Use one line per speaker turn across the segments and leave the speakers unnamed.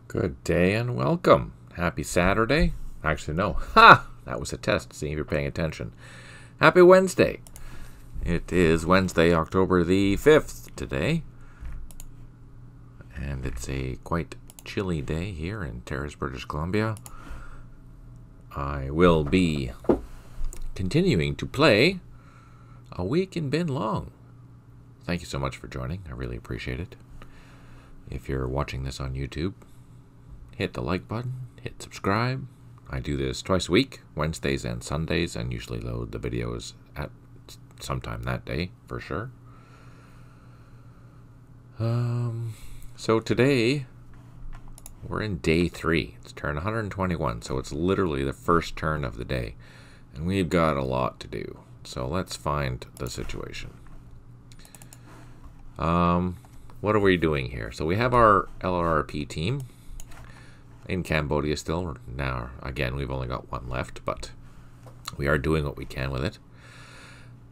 Good day and welcome. Happy Saturday. Actually, no. Ha! That was a test, see if you're paying attention. Happy Wednesday. It is Wednesday, October the 5th today. And it's a quite chilly day here in Terrace, British Columbia. I will be continuing to play A Week in Binh Long. Thank you so much for joining. I really appreciate it. If you're watching this on YouTube, hit the like button, hit subscribe. I do this twice a week, Wednesdays and Sundays, and usually load the videos at sometime that day, for sure. So today, we're in day 3. It's turn 121, so it's literally the first turn of the day. And we've got a lot to do. So let's find the situation. What are we doing here? So we have our LRRP team in Cambodia still. Now, again, we've only got one left, but we are doing what we can with it.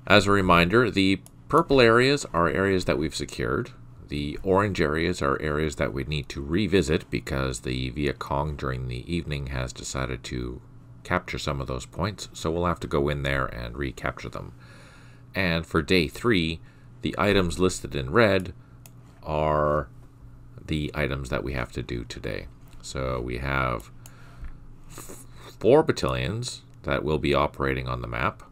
As a reminder, the purple areas are areas that we've secured. The orange areas are areas that we need to revisit because the Viet Cong during the evening has decided to capture some of those points, so we'll have to go in there and recapture them. And for day 3, the items listed in red are the items that we have to do today. So we have 4 battalions that will be operating on the map.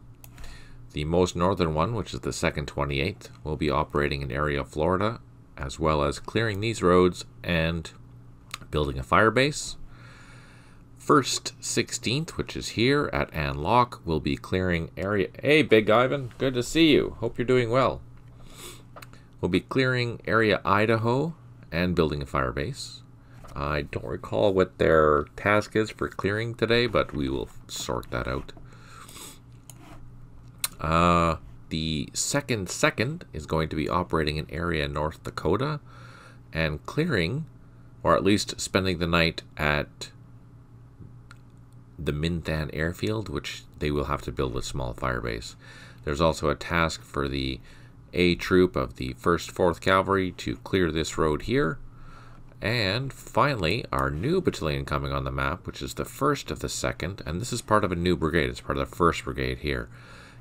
The most northern one, which is the 2nd 28th, will be operating in area Florida, as well as clearing these roads and building a fire base. 1st 16th, which is here at An Loc, will be clearing area... Hey, Big Ivan, good to see you. Hope you're doing well. We'll be clearing area Idaho and building a fire base. I don't recall what their task is for clearing today, but we will sort that out. The 2nd is going to be operating in area North Dakota and clearing, or at least spending the night at the Minh Than airfield, which they will have to build a small fire base. There's also a task for the A troop of the 1st 4th Cavalry to clear this road here. And finally, our new battalion coming on the map, which is the 1st of the 2nd, and this is part of a new brigade. It's part of the 1st Brigade here.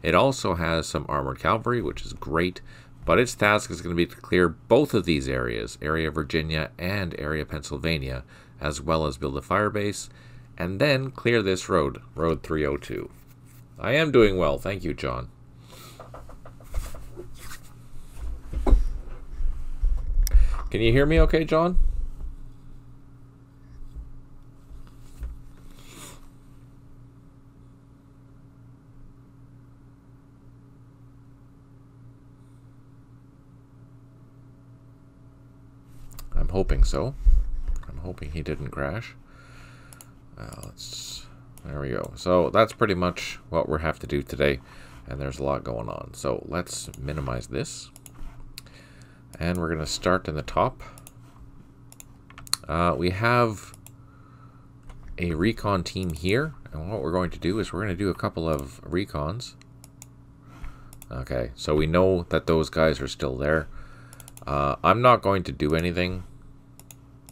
It also has some armored cavalry, which is great, but its task is going to be to clear both of these areas, area Virginia and area Pennsylvania, as well as build a fire base, and then clear this road, Road 302. I am doing well, thank you, John. Can you hear me okay, John? I'm hoping so. I'm hoping he didn't crash. There we go. So that's pretty much what we have to do today, and there's a lot going on. So let's minimize this. And we're going to start in the top. We have a recon team here, and what we're going to do is we're going to do a couple of recons. Okay, so we know that those guys are still there. I'm not going to do anything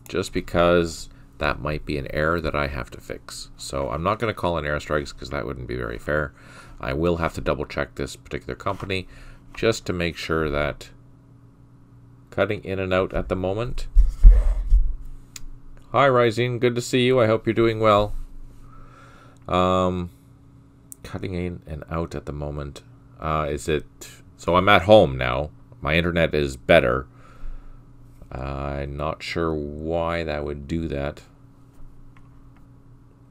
just because that might be an error that I have to fix. So I'm not going to call in airstrikes because that wouldn't be very fair. I will have to double check this particular company just to make sure that cutting in and out at the moment. Hi, Rising. Good to see you. I hope you're doing well. Cutting in and out at the moment. Is it... So I'm at home now. My internet is better. I'm not sure why that would do that.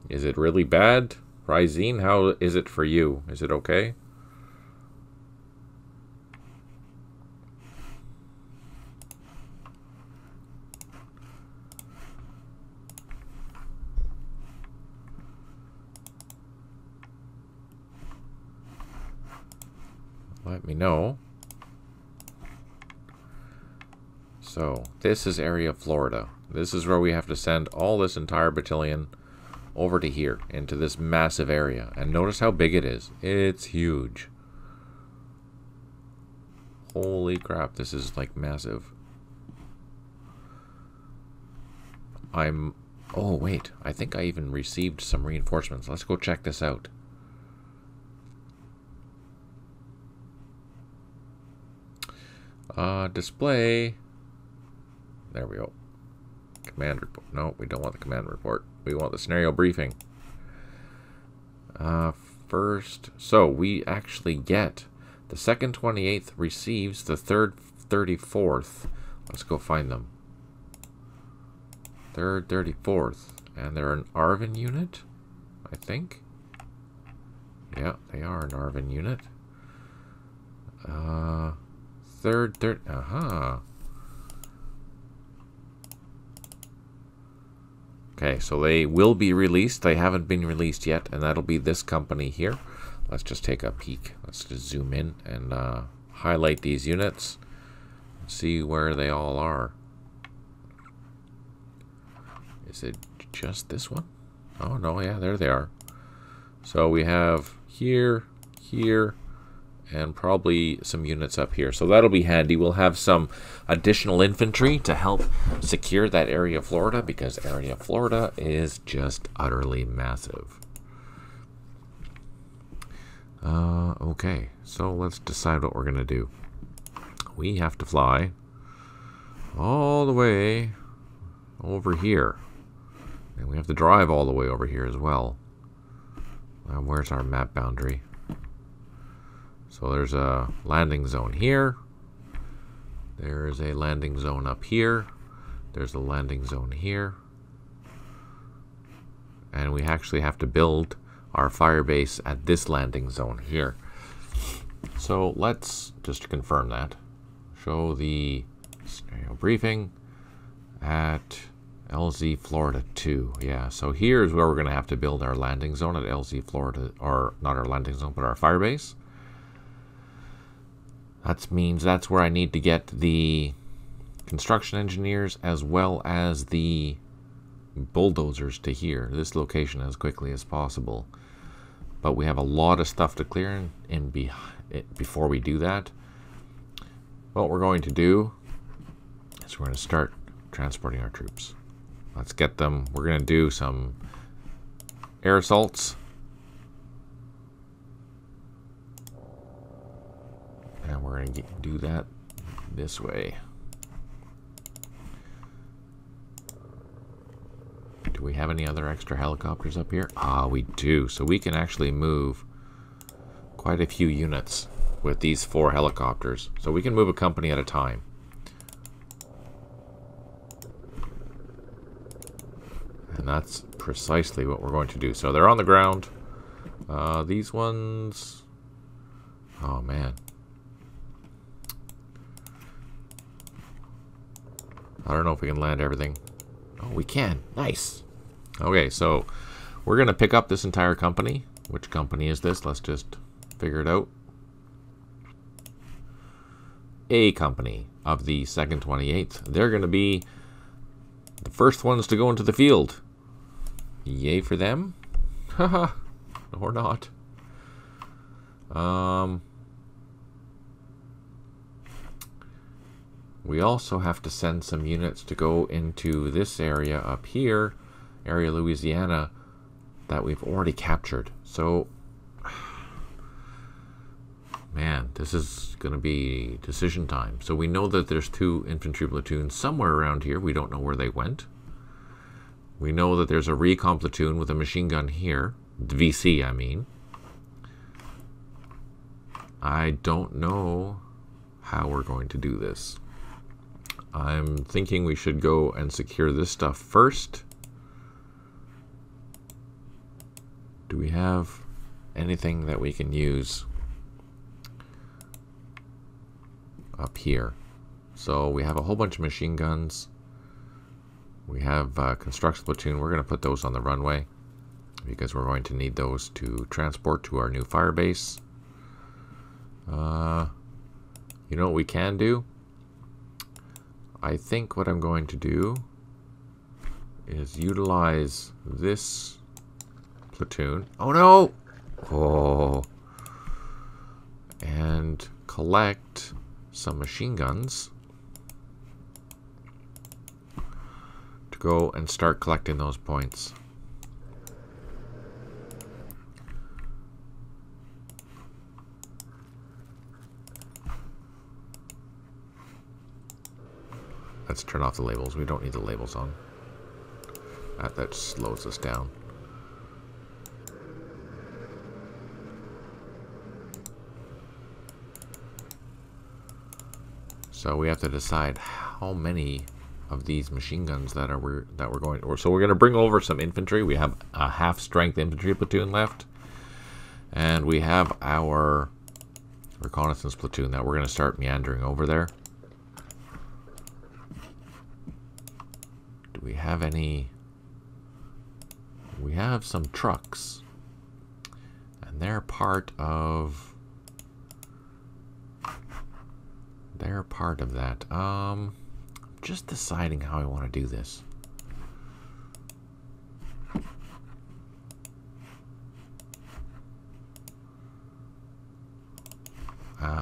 Is it really bad? Rising, how is it for you? Is it okay? Let me know. So, this is area Florida. This is where we have to send all this entire battalion over to here, into this massive area. And notice how big it is. It's huge. Holy crap, this is like massive. I'm Oh, wait. I think I even received some reinforcements. Let's go check this out. Display. There we go. Command report. No, we don't want the command report. We want the scenario briefing. First, so we actually get the 2nd 28th receives the 3rd 34th. Let's go find them. 3rd 34th. And they're an Arvin unit, I think. Yeah, they are an Arvin unit. 3rd, Okay, so they will be released. They haven't been released yet, and that'll be this company here. Let's just take a peek. Let's just zoom in and highlight these units. See where they all are. Is it just this one? Oh, no, yeah, there they are. So we have here, here, and probably some units up here. So that'll be handy. We'll have some additional infantry to help secure that area of Florida, because area of Florida is just utterly massive. Okay, so let's decide what we're going to do. We have to fly all the way over here. And we have to drive all the way over here as well. Where's our map boundary? So there's a landing zone here. There's a landing zone up here. There's a landing zone here. And we actually have to build our firebase at this landing zone here. So let's just confirm that. Show the scenario briefing at LZ Florida 2. Yeah, so here's where we're going to have to build our landing zone at LZ Florida, or not our landing zone, but our firebase. That means that's where I need to get the construction engineers as well as the bulldozers to here, this location, as quickly as possible. But we have a lot of stuff to clear before we do that. What we're going to do is we're going to start transporting our troops. Let's get them. We're going to do some air assaults. And we're going to do that this way. Do we have any other extra helicopters up here? Ah, we do. So we can actually move quite a few units with these 4 helicopters. So we can move a company at a time. And that's precisely what we're going to do. So they're on the ground. These ones... Oh, man. I don't know if we can land everything. Oh, we can. Nice. Okay, so we're going to pick up this entire company. Which company is this? Let's just figure it out. A company of the 2nd 28th. They're going to be the first ones to go into the field. Yay for them. Haha. Or not. We also have to send some units to go into this area up here, area Louisiana, that we've already captured. So, man, this is going to be decision time. So we know that there's 2 infantry platoons somewhere around here. We don't know where they went. We know that there's a recon platoon with a machine gun here. VC, I mean. I don't know how we're going to do this. I'm thinking we should go and secure this stuff first. Do we have anything that we can use up here? So we have a whole bunch of machine guns. We have construction platoon. We're going to put those on the runway because we're going to need those to transport to our new firebase. You know what we can do? I think what I'm going to do is utilize this platoon. Oh no! Oh. And collect some machine guns to go and start collecting those points. Let's turn off the labels. We don't need the labels on. That slows us down. So we have to decide how many of these machine guns that we're going. So we're going to bring over some infantry. We have a half-strength infantry platoon left, and we have our reconnaissance platoon that we're going to start meandering over there. Do we have any? We have some trucks, and they're part of. They're part of that. I'm just deciding how I want to do this.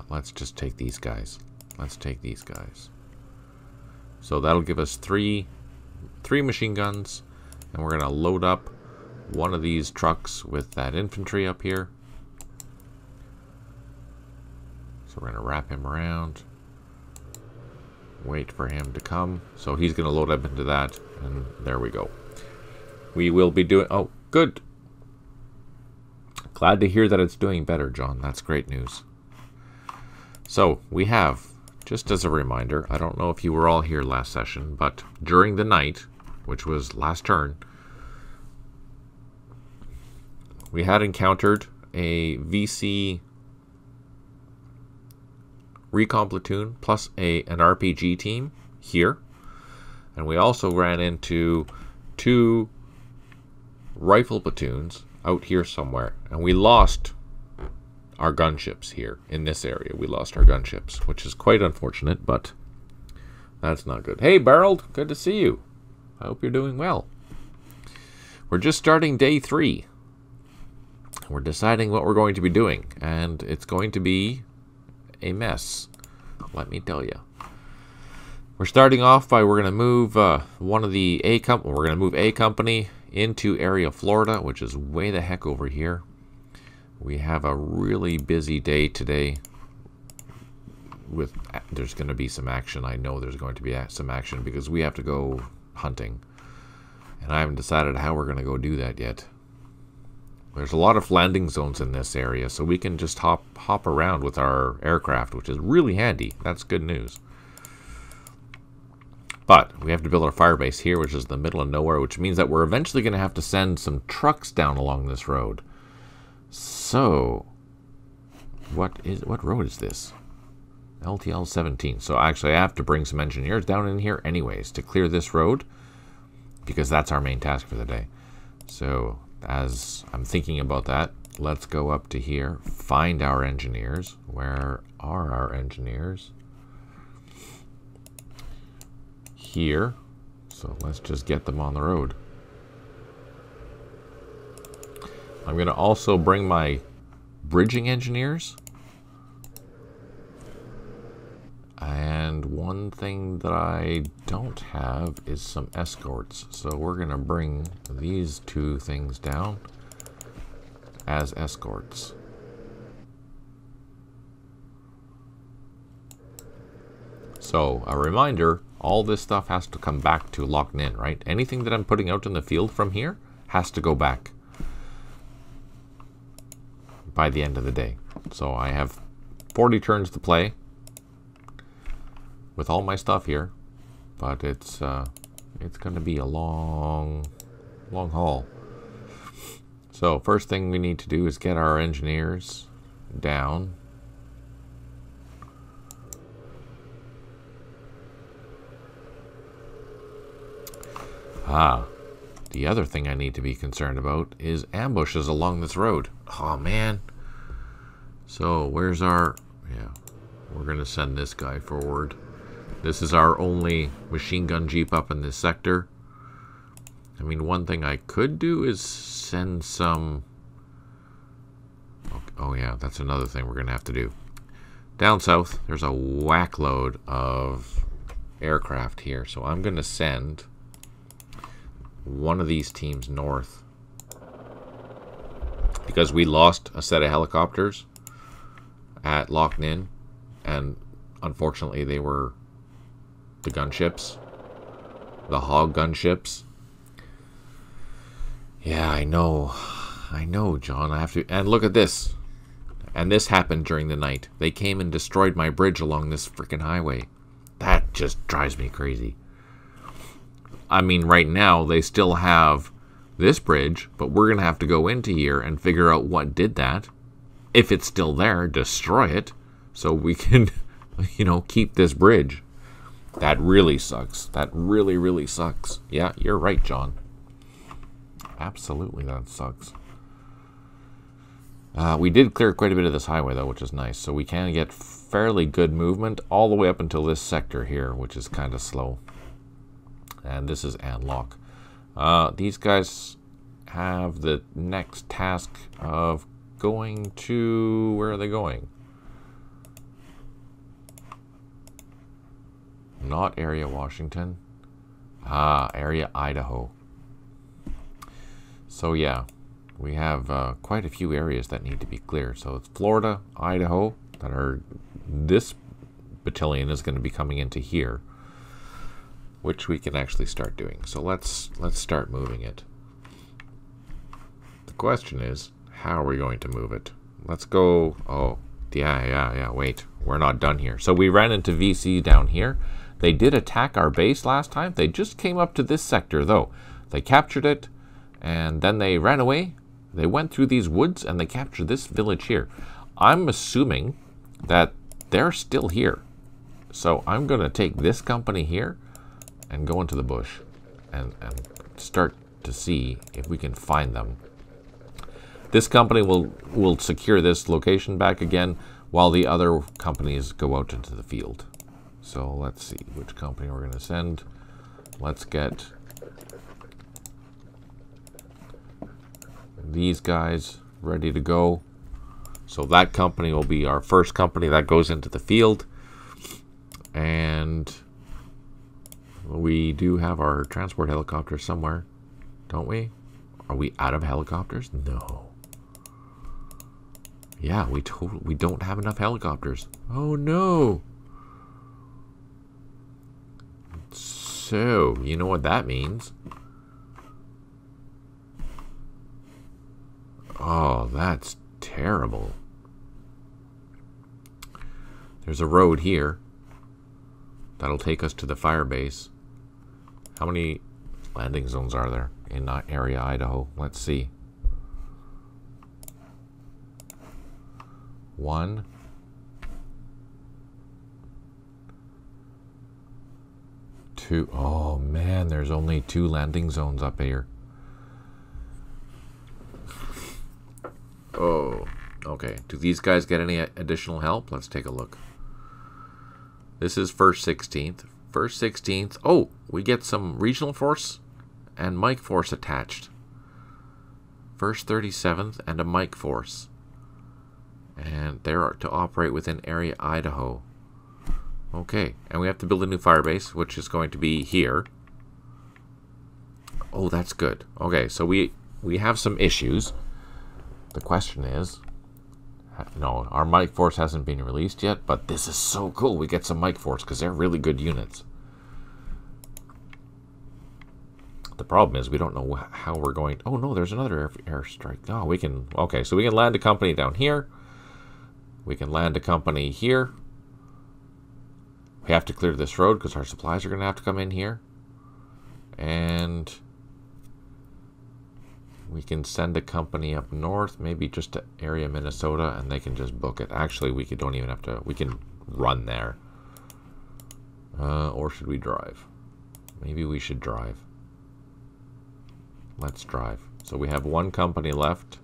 Let's just take these guys. Let's take these guys. So that'll give us three machine guns, and we're gonna load up one of these trucks with that infantry up here. So we're gonna wrap him around. Wait for him to come. So he's going to load up into that, and there we go. We will be doing... Oh, good. Glad to hear that it's doing better, John. That's great news. So we have, just as a reminder, I don't know if you were all here last session, but during the night, which was last turn, we had encountered a VC recon platoon plus an RPG team here, and we also ran into 2 rifle platoons out here somewhere, and we lost our gunships here in this area. We lost our gunships, which is quite unfortunate, but that's not good. Hey Barreled, good to see you. I hope you're doing well. We're just starting day 3. We're deciding what we're going to be doing, and it's going to be a mess, let me tell you. We're starting off by we're going to move one of the A company. We're going to move A company into area Florida, which is way the heck over here. We have a really busy day today. There's going to be some action. I know there's going to be some action because we have to go hunting, and I haven't decided how we're going to go do that yet. There's a lot of landing zones in this area, so we can just hop around with our aircraft, which is really handy. That's good news. But we have to build our firebase here, which is in the middle of nowhere, which means that we're eventually going to have to send some trucks down along this road. So, what road is this? LTL 17. So actually, I have to bring some engineers down in here anyways to clear this road, because that's our main task for the day. So as I'm thinking about that, let's go up to here, find our engineers. Where are our engineers? Here. So let's just get them on the road. I'm going to also bring my bridging engineers. And one thing that I don't have is some escorts. So we're going to bring these 2 things down as escorts. So a reminder, all this stuff has to come back to Loch Ninh, right? Anything that I'm putting out in the field from here has to go back by the end of the day. So I have 40 turns to play with all my stuff here, but it's going to be a long haul. So first thing we need to do is get our engineers down. The other thing I need to be concerned about is ambushes along this road. Oh man. So where's our... Yeah, we're going to send this guy forward. This is our only machine gun jeep up in this sector. I mean, one thing I could do is send some... Oh yeah, that's another thing we're going to have to do. Down south, there's a whack load of aircraft here. So I'm going to send one of these teams north. Because we lost a set of helicopters at Loch Ninh, and unfortunately they were the gunships, the Hog gunships. Yeah, I know, John. I have to. And look at this. And this happened during the night. They came and destroyed my bridge along this freaking highway. That just drives me crazy. I mean, right now they still have this bridge, but we're gonna have to go into here and figure out what did that. If it's still there, destroy it so we can, you know, keep this bridge. That really sucks. That really, really sucks. Yeah, you're right, John. Absolutely, that sucks. We did clear quite a bit of this highway, though, which is nice. So we can get fairly good movement all the way up until this sector here, which is kind of slow. And this is Anlock. These guys have the next task of going to... Where are they going? Not area Washington. Area Idaho. So yeah, we have quite a few areas that need to be cleared. So it's Florida, Idaho, that are... This battalion is going to be coming into here, which we can actually start doing. So let's start moving it. The question is, how are we going to move it? Let's go... Oh, yeah, wait. We're not done here. So we ran into VC down here. They did attack our base last time. They just came up to this sector, though. They captured it, and then they ran away. They went through these woods, and they captured this village here. I'm assuming that they're still here. So I'm going to take this company here and go into the bush and start to see if we can find them. This company will secure this location back again while the other companies go out into the field. So let's see which company we're going to send. Let's get these guys ready to go. So that company will be our first company that goes into the field. And we do have our transport helicopters somewhere, don't we? Are we out of helicopters? No. Yeah, we don't have enough helicopters. Oh no. So, you know what that means? Oh, that's terrible. There's a road here that'll take us to the Firebase. How many landing zones are there in that area, Idaho? Let's see. 1, 2. Oh man, there's only 2 landing zones up here. Oh, okay. Do these guys get any additional help? Let's take a look. This is 1st 16th. 1st 16th. Oh, we get some regional force and Mike force attached. 1st 37th and a Mike force. And they're to operate within area Idaho. Okay, and we have to build a new firebase, which is going to be here. Oh, that's good. Okay, so we have some issues. The question is, no, our Mike force hasn't been released yet, but this is so cool. We get some Mike force because they're really good units. The problem is we don't know how we're going. Oh no, there's another airstrike. No, we can. Okay, so we can land a company down here. We can land a company here. We have to clear this road because our supplies are going to have to come in here. And we can send a company up north, maybe just to area Minnesota, and they can just book it. Actually, we don't even have to. We can run there. Or should we drive? Maybe we should drive. Let's drive. So we have 1 company left.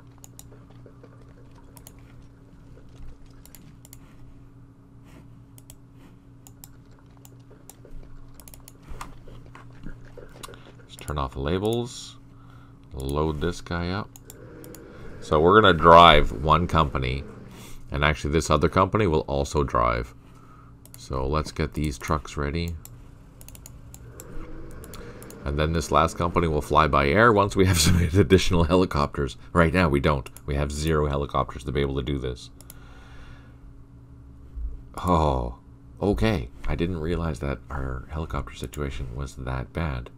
Let's turn off the labels. Load this guy up. So we're going to drive 1 company. And actually this other company will also drive. So let's get these trucks ready. And then this last company will fly by air once we have some additional helicopters. Right now we don't. We have 0 helicopters to be able to do this. Oh, okay. I didn't realize that our helicopter situation was that bad.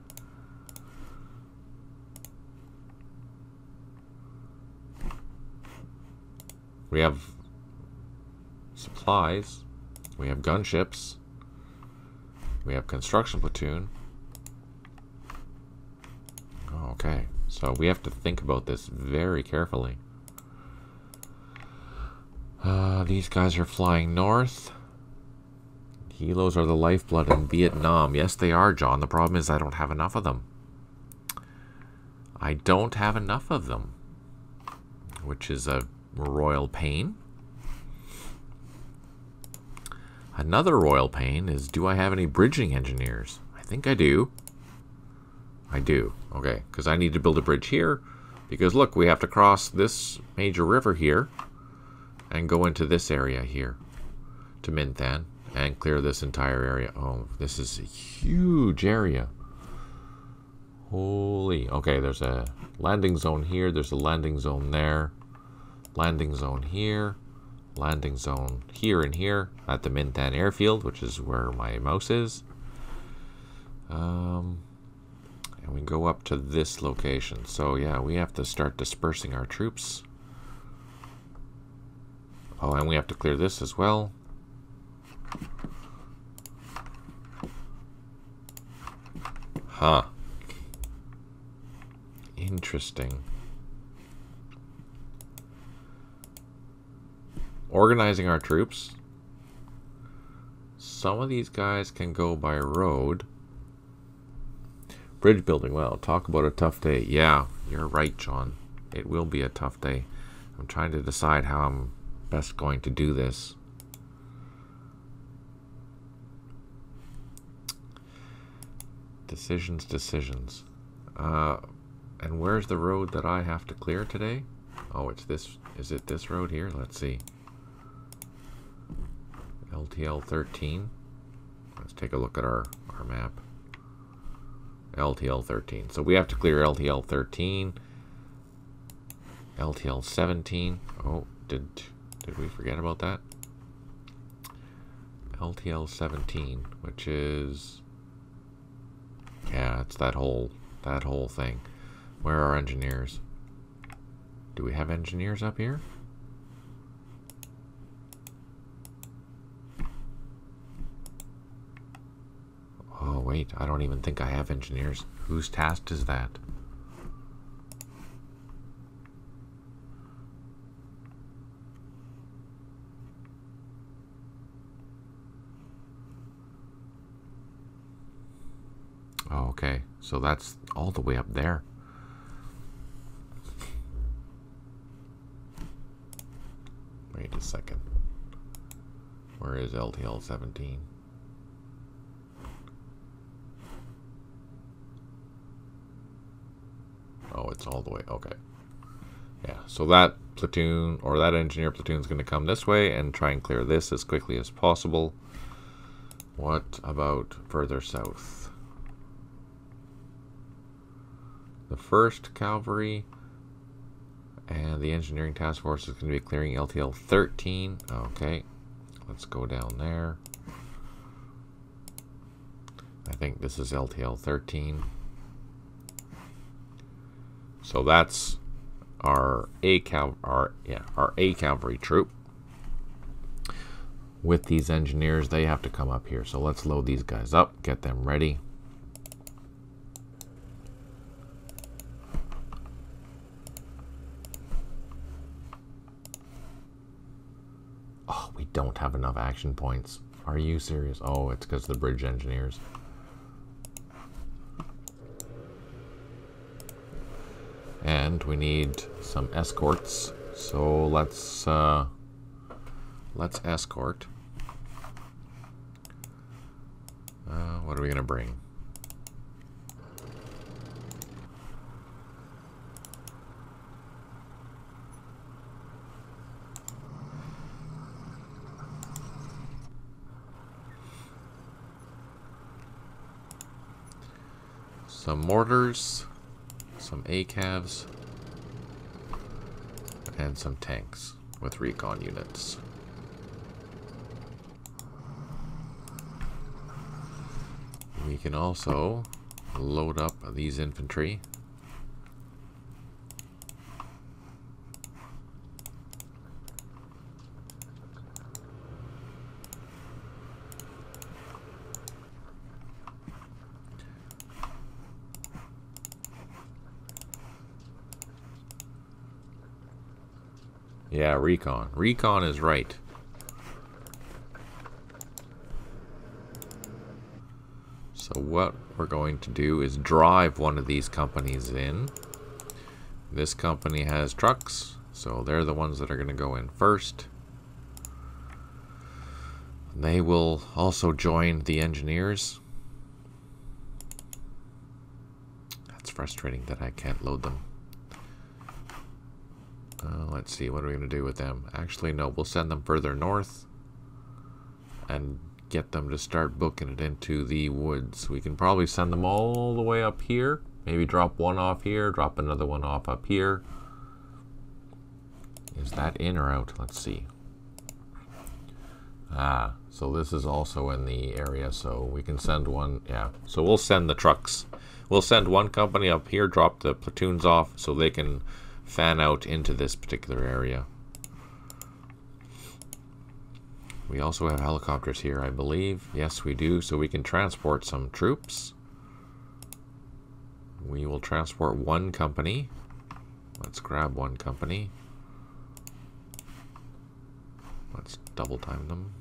We have supplies. We have gunships. We have construction platoon. Okay, so we have to think about this very carefully. These guys are flying north. Helos are the lifeblood in Vietnam. Yes, they are, John. The problem is I don't have enough of them. I don't have enough of them, which is a royal pain. Another royal pain is, do I have any bridging engineers? I think I do. I do. Okay, because I need to build a bridge here. Because look, we have to cross this major river here and go into this area here to Minh Than and clear this entire area. Oh, this is a huge area. Holy. Okay, there's a landing zone here. There's a landing zone there. Landing zone here. Landing zone here and here at the Minh Than airfield, which is where my mouse is. And we go up to this location. So yeah, we have to start dispersing our troops. Oh, and we have to clear this as well. Huh. Interesting. Organizing our troops. Some of these guys can go by road. Bridge building. Well, talk about a tough day. Yeah, you're right, John. It will be a tough day. I'm trying to decide how I'm best going to do this. Decisions. And where's the road that I have to clear today? Oh, it's this. Is it this road here? Let's see. LTL 13. Let's take a look at our map. LTL 13. So we have to clear LTL 13. LTL 17. Oh, did we forget about that? LTL 17, which is, yeah, it's that whole thing. Where are our engineers? Do we have engineers up here? Oh wait, I don't even think I have engineers. Whose task is that? Oh, okay, so that's all the way up there. Wait a second. Where is LTL 17? Oh, it's all the way. Okay. Yeah, so that platoon or that engineer platoon is going to come this way and try and clear this as quickly as possible. What about further south? The 1st Cavalry and the engineering task force is going to be clearing LTL 13. Okay, let's go down there. I think this is LTL 13. So that's our A cavalry troop. With these engineers, they have to come up here. So let's load these guys up, get them ready. Oh, we don't have enough action points. Are you serious? Oh, it's because of the bridge engineers. And we need some escorts, so let's escort. What are we gonna bring? some mortars, some ACAVs, and some tanks with recon units. We can also load up these infantry. Yeah, recon. Recon is right. So what we're going to do is drive one of these companies in. This company has trucks, so they're the ones that are going to go in first. They will also join the engineers. That's frustrating that I can't load them. Let's see, what are we going to do with them? Actually, no, we'll send them further north and get them to start booking it into the woods. We can probably send them all the way up here. Maybe drop one off here, drop another one off up here. Is that in or out? Let's see. Ah, so this is also in the area, so we can send one. Yeah, so we'll send the trucks. We'll send one company up here, drop the platoons off so they can fan out into this particular area. We also have helicopters here, I believe. Yes, we do, so we can transport some troops. We will transport one company. Let's grab one company. Let's double time them.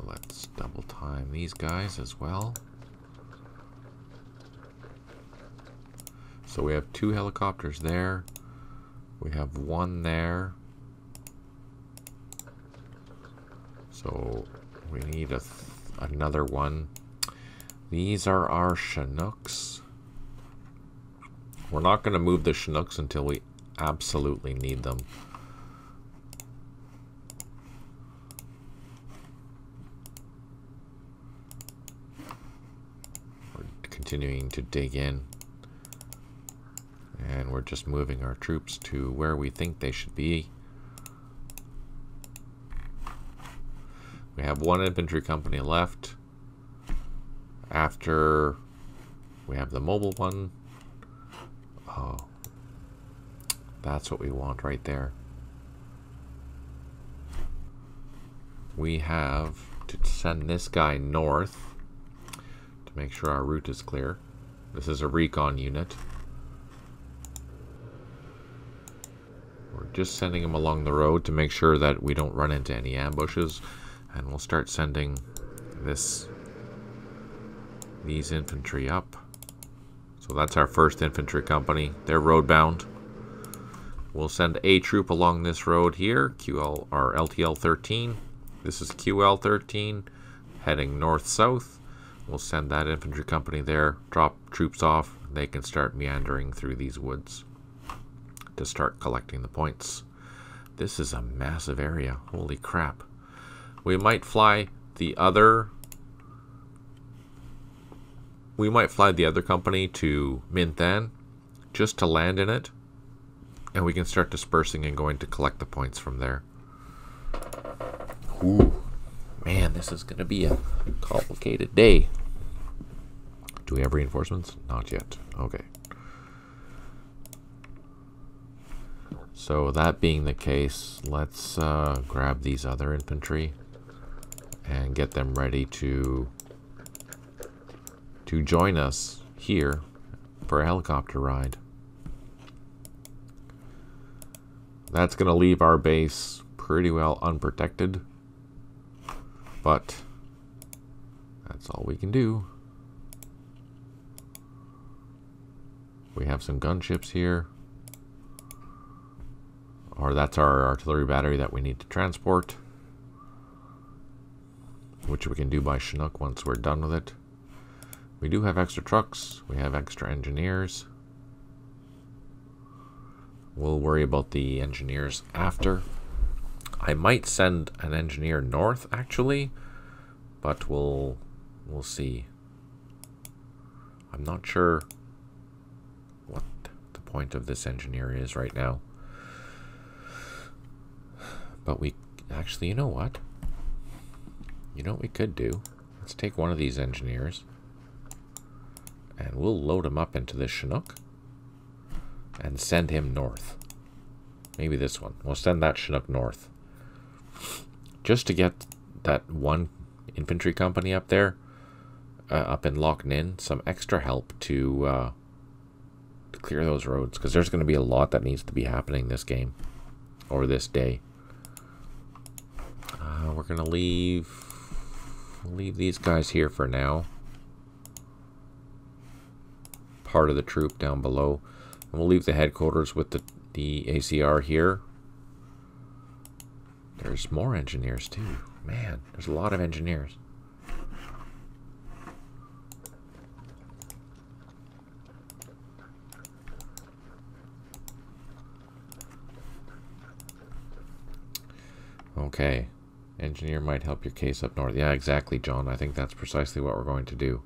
Let's double time these guys as well. So we have two helicopters there. We have one there. So we need another one. These are our Chinooks. We're not going to move the Chinooks until we absolutely need them. We're continuing to dig in. And we're just moving our troops to where we think they should be. We have one infantry company left. After we have the mobile one. Oh, that's what we want right there. We have to send this guy north to make sure our route is clear. This is a recon unit. We're just sending him along the road to make sure that we don't run into any ambushes, and we'll start sending these infantry up. So that's our first infantry company. They're road bound. We'll send a troop along this road here, QL or LTL 13. This is QL 13 heading north south. We'll send that infantry company there, drop troops off. They can start meandering through these woods to start collecting the points. This is a massive area. Holy crap. We might fly the other company to Minh Than just to land in it, and we can start dispersing and going to collect the points from there. Ooh, man, this is gonna be a complicated day. Do we have reinforcements? Not yet. Okay. So that being the case, let's grab these other infantry and get them ready to join us here for a helicopter ride. That's going to leave our base pretty well unprotected, but that's all we can do. We have some gunships here. Or that's our artillery battery that we need to transport, which we can do by Chinook once we're done with it. We do have extra trucks. We have extra engineers. We'll worry about the engineers after. I might send an engineer north, actually, but we'll see. I'm not sure what the point of this engineer is right now. But we actually, you know what? You know what we could do? Let's take one of these engineers and we'll load him up into this Chinook and send him north. Maybe this one. We'll send that Chinook north. Just to get that one infantry company up there, up in Loch Ninh, some extra help to clear those roads. Because there's going to be a lot that needs to be happening this game. Or this day. We're going to leave these guys here for now. Part of the troop down below. And we'll leave the headquarters with the ACR here. There's more engineers too. Man, there's a lot of engineers. Okay. Engineer might help your case up north. Yeah, exactly, John. I think that's precisely what we're going to do.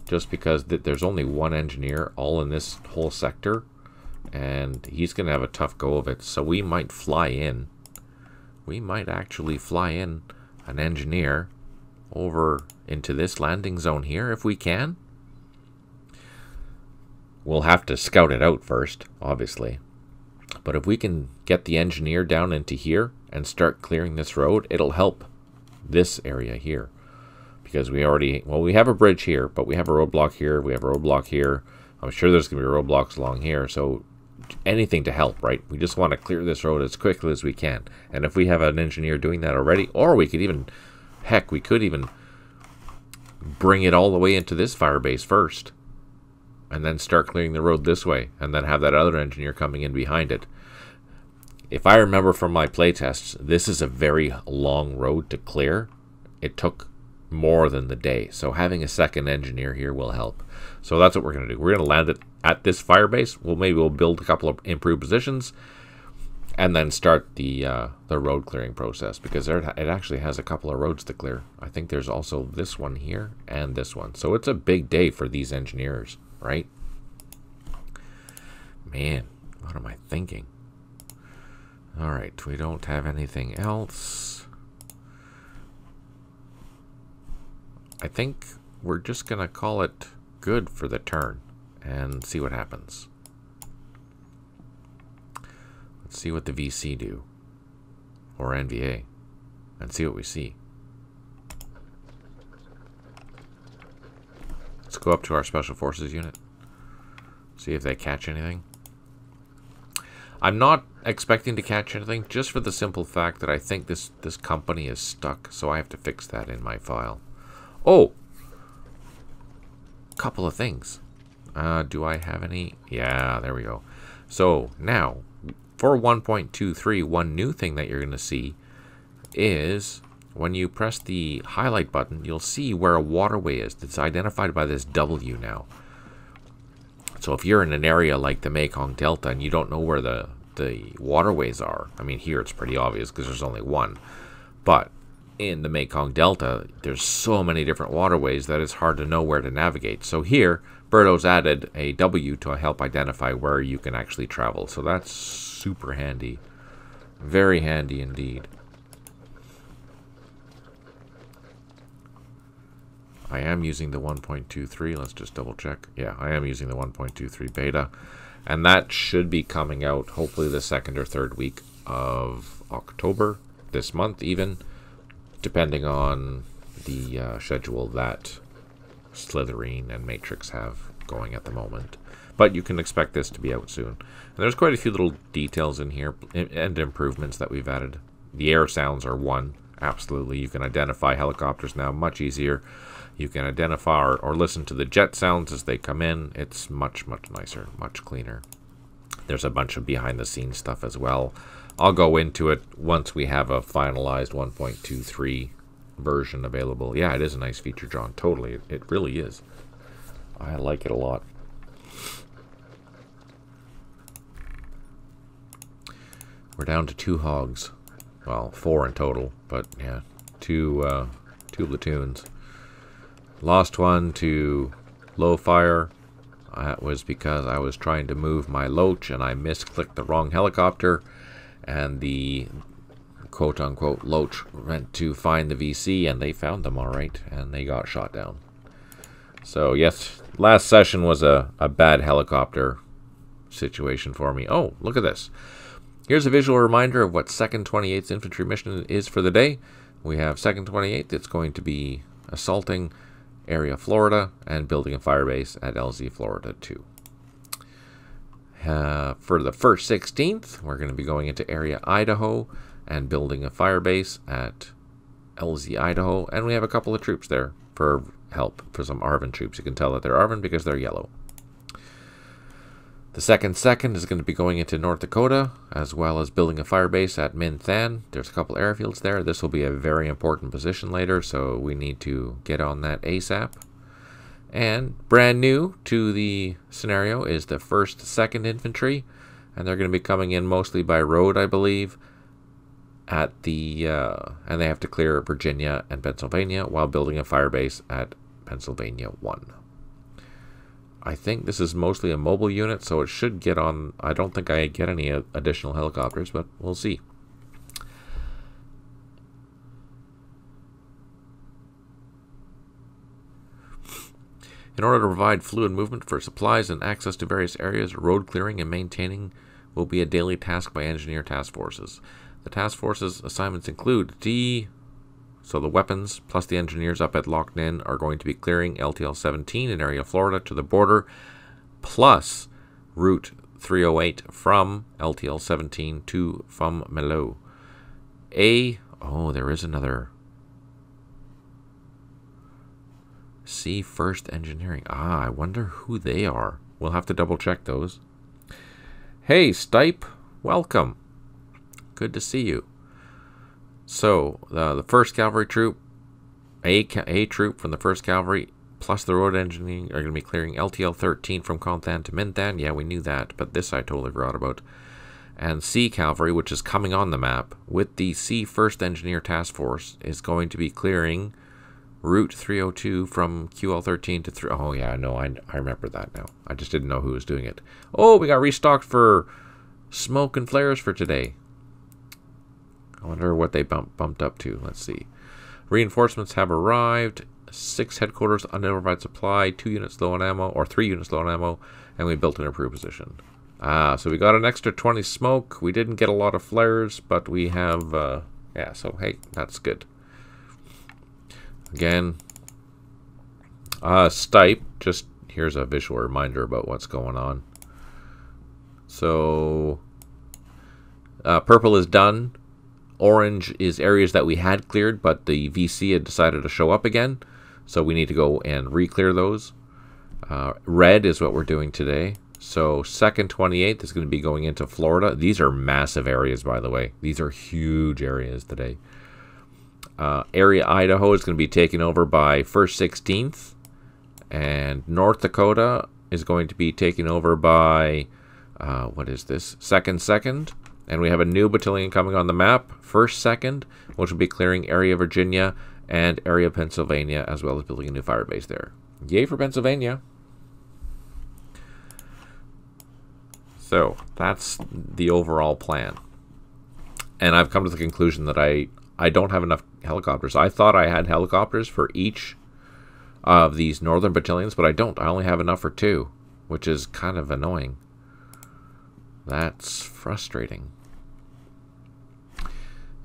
Just because there's only one engineer all in this whole sector, and he's going to have a tough go of it. So we might fly in. We might actually fly in an engineer over into this landing zone here if we can. We'll have to scout it out first, obviously. But if we can get the engineer down into here and start clearing this road, it'll help this area here. Because we already, well, we have a bridge here, but we have a roadblock here, we have a roadblock here. I'm sure there's going to be roadblocks along here, so anything to help, right? We just want to clear this road as quickly as we can. And if we have an engineer doing that already, or we could even, heck, we could even bring it all the way into this Firebase first. And then start clearing the road this way, and then have that other engineer coming in behind it. If I remember from my playtests, this is a very long road to clear. It took more than the day, so having a second engineer here will help. So that's what we're going to do. We're going to land it at this Firebase. Maybe we'll build a couple of improved positions, and then start the road clearing process, because it actually has a couple of roads to clear. I think there's also this one here and this one. So it's a big day for these engineers. Right? Man, what am I thinking? Alright, we don't have anything else. I think we're just going to call it good for the turn and see what happens. Let's see what the VC do. Or NVA. And see what we see. Let's go up to our Special Forces unit. See if they catch anything. I'm not expecting to catch anything, just for the simple fact that I think this company is stuck, so I have to fix that in my file. Oh! Couple of things. Do I have any? Yeah, there we go. So, now, for 1.23, one new thing that you're going to see is when you press the highlight button, you'll see where a waterway is. It's identified by this W now. So if you're in an area like the Mekong Delta and you don't know where the waterways are, I mean, here it's pretty obvious because there's only one. But in the Mekong Delta, there's so many different waterways that it's hard to know where to navigate. So here, Birdo's added a W to help identify where you can actually travel. So that's super handy. Very handy indeed. I am using the 1.23. Let's just double check. Yeah, I am using the 1.23 beta. And that should be coming out hopefully the 2nd or 3rd week of October, this month even, depending on the schedule that Slitherine and Matrix have going at the moment. But you can expect this to be out soon. And there's quite a few little details in here and improvements that we've added. The air sounds are one. Absolutely. You can identify helicopters now much easier. You can identify or listen to the jet sounds as they come in. It's much, much nicer, much cleaner. There's a bunch of behind-the-scenes stuff as well. I'll go into it once we have a finalized 1.23 version available. Yeah, it is a nice feature, John. Totally. It really is. I like it a lot. We're down to 2 hogs. Well, 4 in total, but yeah, 2 platoons. Lost one to low fire. That was because I was trying to move my loach and I misclicked the wrong helicopter, and the quote-unquote loach went to find the VC, and they found them all right, and they got shot down. So yes, last session was a bad helicopter situation for me. Oh, look at this. Here's a visual reminder of what 2nd 28th Infantry mission is for the day. We have 2nd 28th. It's going to be assaulting Area Florida and building a firebase at LZ Florida 2. For the 1st 16th, we're going to be going into Area Idaho and building a firebase at LZ Idaho. And we have a couple of troops there for help, for some ARVN troops. You can tell that they're ARVN because they're yellow. The 2nd is going to be going into North Dakota, as well as building a firebase at Minh Than. There's a couple airfields there. This will be a very important position later, so we need to get on that ASAP. And brand new to the scenario is the 1st 2nd Infantry, and they're going to be coming in mostly by road, I believe, at the and they have to clear Virginia and Pennsylvania while building a firebase at Pennsylvania 1. I think this is mostly a mobile unit, so it should get on. I don't think I get any additional helicopters, but we'll see. In order to provide fluid movement for supplies and access to various areas, road clearing and maintaining will be a daily task by engineer task forces. The task forces assignments include so the weapons plus the engineers up at Loch Ninh are going to be clearing LTL 17 in Area Florida to the border, plus Route 308 from LTL 17 to Fumelo. Oh, there is another C First Engineering. I wonder who they are. We'll have to double check those. Hey, Stipe, welcome. Good to see you. So, the 1st Cavalry troop, a troop from the 1st Cavalry, plus the road engineering are going to be clearing LTL 13 from Con Than to Minh Than. Yeah, we knew that, but this I totally forgot about. And C Cavalry, which is coming on the map, with the C 1st Engineer Task Force, is going to be clearing Route 302 from QL 13 to 3. Oh, yeah, no, I remember that now. I just didn't know who was doing it. Oh, we got restocked for smoke and flares for today. I wonder what they bumped up to. Let's see. Reinforcements have arrived. 6 headquarters, unidentified supply, 2 units low on ammo, or 3 units low on ammo, and we built an improved position. So we got an extra 20 smoke. We didn't get a lot of flares, but we have, yeah, so hey, that's good. Again, Stipe, just here's a visual reminder about what's going on. So, purple is done. Orange is areas that we had cleared, but the VC had decided to show up again. So we need to go and re-clear those. Red is what we're doing today. So 2nd 28th is going to be going into Florida. These are massive areas, by the way. These are huge areas today. Area Idaho is going to be taken over by 1st 16th. And North Dakota is going to be taken over by, what is this? 2nd. And we have a new battalion coming on the map, 1st 2nd, which will be clearing Area Virginia and Area Pennsylvania, as well as building a new firebase there. Yay for Pennsylvania. So, that's the overall plan. And I've come to the conclusion that I don't have enough helicopters. I thought I had helicopters for each of these northern battalions, but I don't. I only have enough for 2, which is kind of annoying. That's frustrating.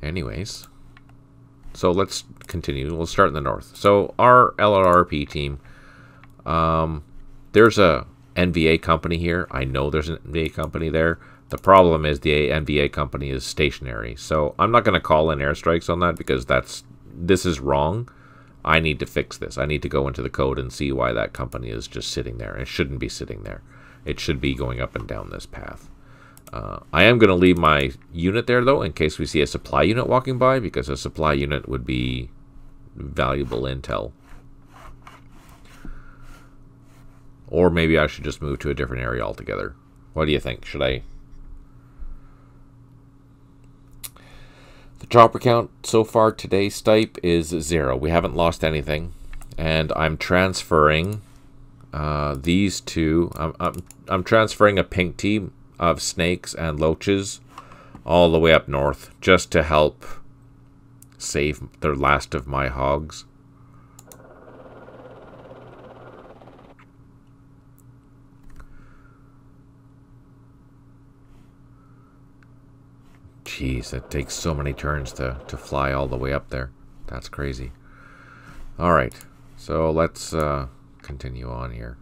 Anyways, so let's continue. We'll start in the north. So our LRP team, there's a NVA company here. I know there's an NVA company there. The problem is the NVA company is stationary. So I'm not going to call in airstrikes on that because this is wrong. I need to fix this. I need to go into the code and see why that company is just sitting there. It shouldn't be sitting there. It should be going up and down this path. I am going to leave my unit there, though, in case we see a supply unit walking by, because a supply unit would be valuable intel. Or maybe I should just move to a different area altogether. What do you think? Should I? The chopper count so far today, Stipe, is 0. We haven't lost anything. And I'm transferring these two. I'm transferring a pink team of snakes and loaches all the way up north just to help save the last of my hogs. Jeez, it takes so many turns to fly all the way up there. That's crazy. Alright, so let's continue on here.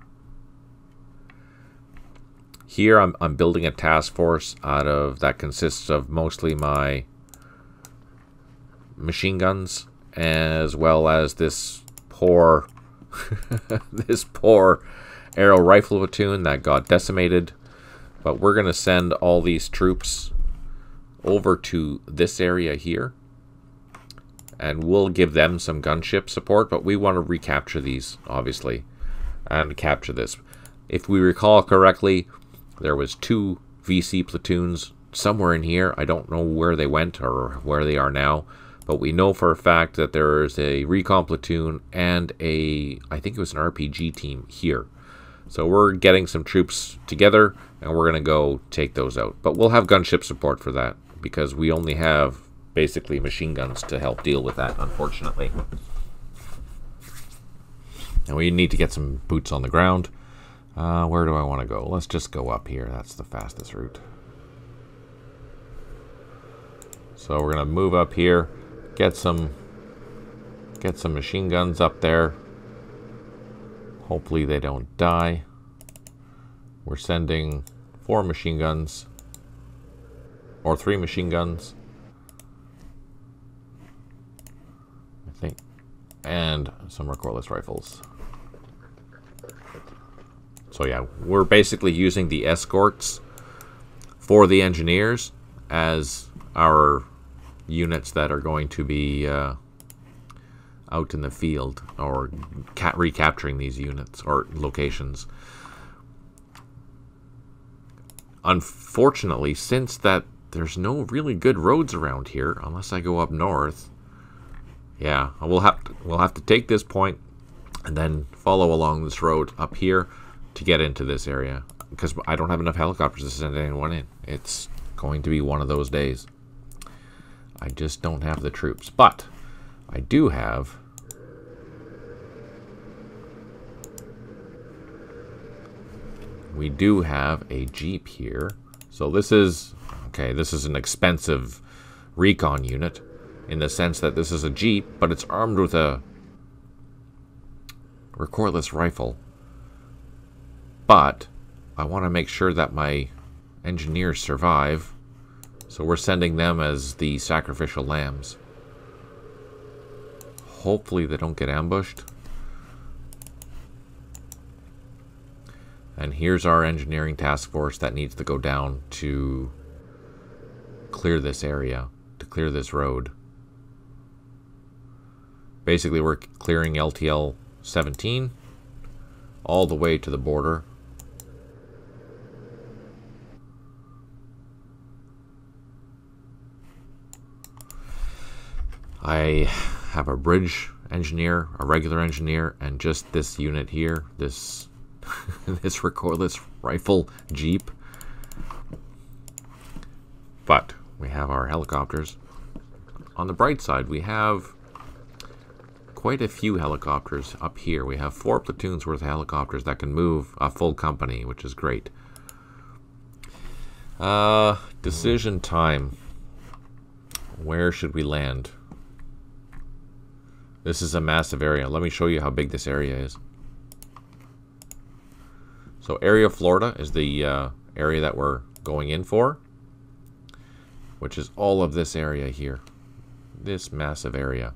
Here I'm building a task force out of that consists of mostly my machine guns, as well as this poor this poor arrow rifle platoon that got decimated. But we're gonna send all these troops over to this area here, and we'll give them some gunship support, but we want to recapture these, obviously, and capture this. If we recall correctly, there was 2 VC platoons somewhere in here. I don't know where they went or where they are now, but we know for a fact that there is a recon platoon and I think it was an RPG team here. So we're getting some troops together, and we're going to go take those out. But we'll have gunship support for that, because we only have basically machine guns to help deal with that, unfortunately. And we need to get some boots on the ground. Where do I want to go? Let's just go up here. That's the fastest route. So we're going to move up here, get some machine guns up there. Hopefully they don't die. We're sending 4 machine guns. Or 3 machine guns, I think, and some recoilless rifles. So yeah, we're basically using the escorts for the engineers as our units that are going to be out in the field, or recapturing these units or locations. Unfortunately, since that there's no really good roads around here unless I go up north. Yeah, we'll have to take this point and then follow along this road up here to get into this area, because I don't have enough helicopters to send anyone in. It's going to be one of those days. I just don't have the troops, but I do have we do have a Jeep here. So this is this is an expensive recon unit in the sense that this is a Jeep, but it's armed with a recoilless rifle. But I want to make sure that my engineers survive, so we're sending them as the sacrificial lambs. Hopefully they don't get ambushed. And here's our engineering task force that needs to go down to clear this area, to clear this road. Basically, we're clearing LTL 17 all the way to the border. I have a bridge engineer, a regular engineer, and just this unit here, this this recoilless rifle Jeep. But we have our helicopters. On the bright side, we have quite a few helicopters up here. We have 4 platoons worth of helicopters that can move a full company, which is great. Decision time. Where should we land? This is a massive area. Let me show you how big this area is. So area Florida is the area that we're going in for, which is all of this area here. This massive area.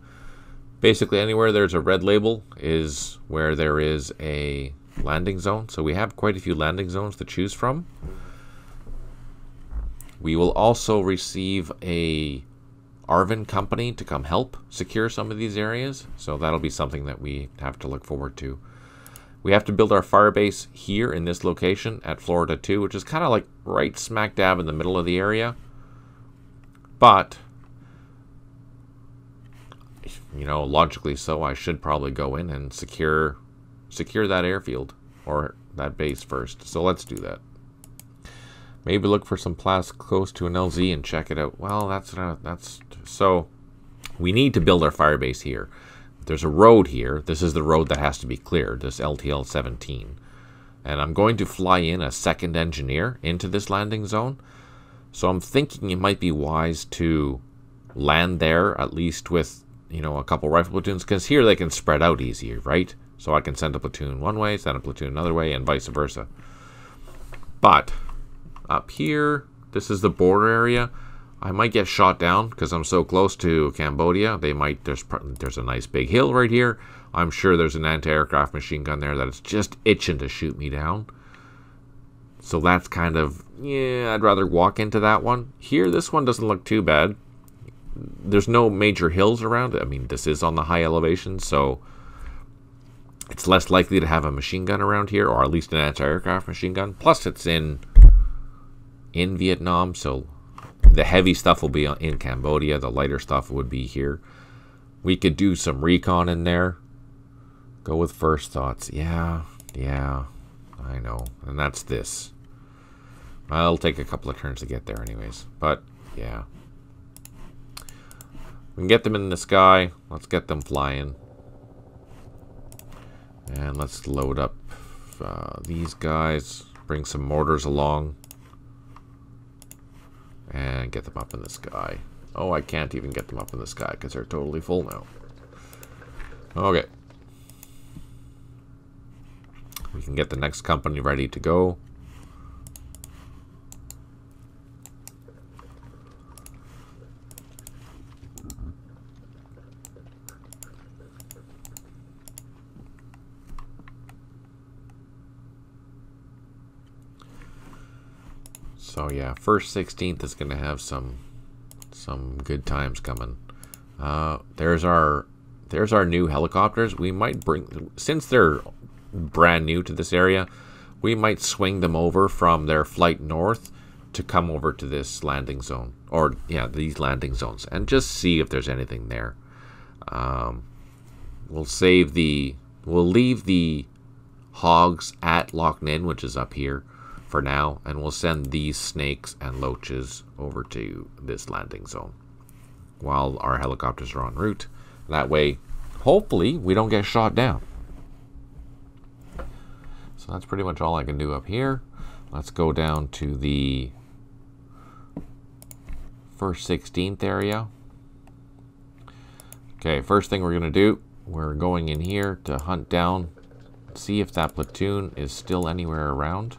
Basically anywhere there's a red label is where there is a landing zone. So we have quite a few landing zones to choose from. We will also receive a Arvin company to come help secure some of these areas. So that'll be something that we have to look forward to. We have to build our firebase here in this location at Florida 2, which is kind of like right smack dab in the middle of the area. But you know, logically so, I should probably go in and secure that airfield or that base first. So let's do that. Maybe look for some plas close to an LZ and check it out. Well, that's so we need to build our firebase here. There's a road here. This is the road that has to be cleared, this LTL 17. And I'm going to fly in a second engineer into this landing zone. So I'm thinking it might be wise to land there, at least with, you know, a couple rifle platoons, because here they can spread out easier, right? So I can send a platoon one way, send a platoon another way, and vice versa. But up here, this is the border area. I might get shot down because I'm so close to Cambodia. They might. There's a nice big hill right here. I'm sure there's an anti-aircraft machine gun there that is just itching to shoot me down. So that's kind of, yeah, I'd rather walk into that one. Here, this one doesn't look too bad. There's no major hills around it. I mean, this is on the high elevation, so it's less likely to have a machine gun around here, or at least an anti-aircraft machine gun. Plus, it's in Vietnam, so the heavy stuff will be in Cambodia. The lighter stuff would be here. We could do some recon in there. Go with first thoughts. Yeah, I know. And that's this. I'll take a couple of turns to get there anyways. But, yeah. We can get them in the sky. Let's get them flying. And let's load up these guys. Bring some mortars along. And get them up in the sky. Oh, I can't even get them up in the sky because they're totally full now. Okay. We can get the next company ready to go. So yeah, first 16th is going to have some good times coming. There's our new helicopters. We might bring, since they're brand new to this area, we might swing them over from their flight north to come over to this landing zone, or yeah, these landing zones, and just see if there's anything there. We'll leave the hogs at Loch Ninh, which is up here for now, and we'll send these snakes and loaches over to this landing zone while our helicopters are en route. That way, hopefully, we don't get shot down. So that's pretty much all I can do up here. Let's go down to the first 16th area. Okay, first thing we're going to do, we're going in here to hunt down, see if that platoon is still anywhere around.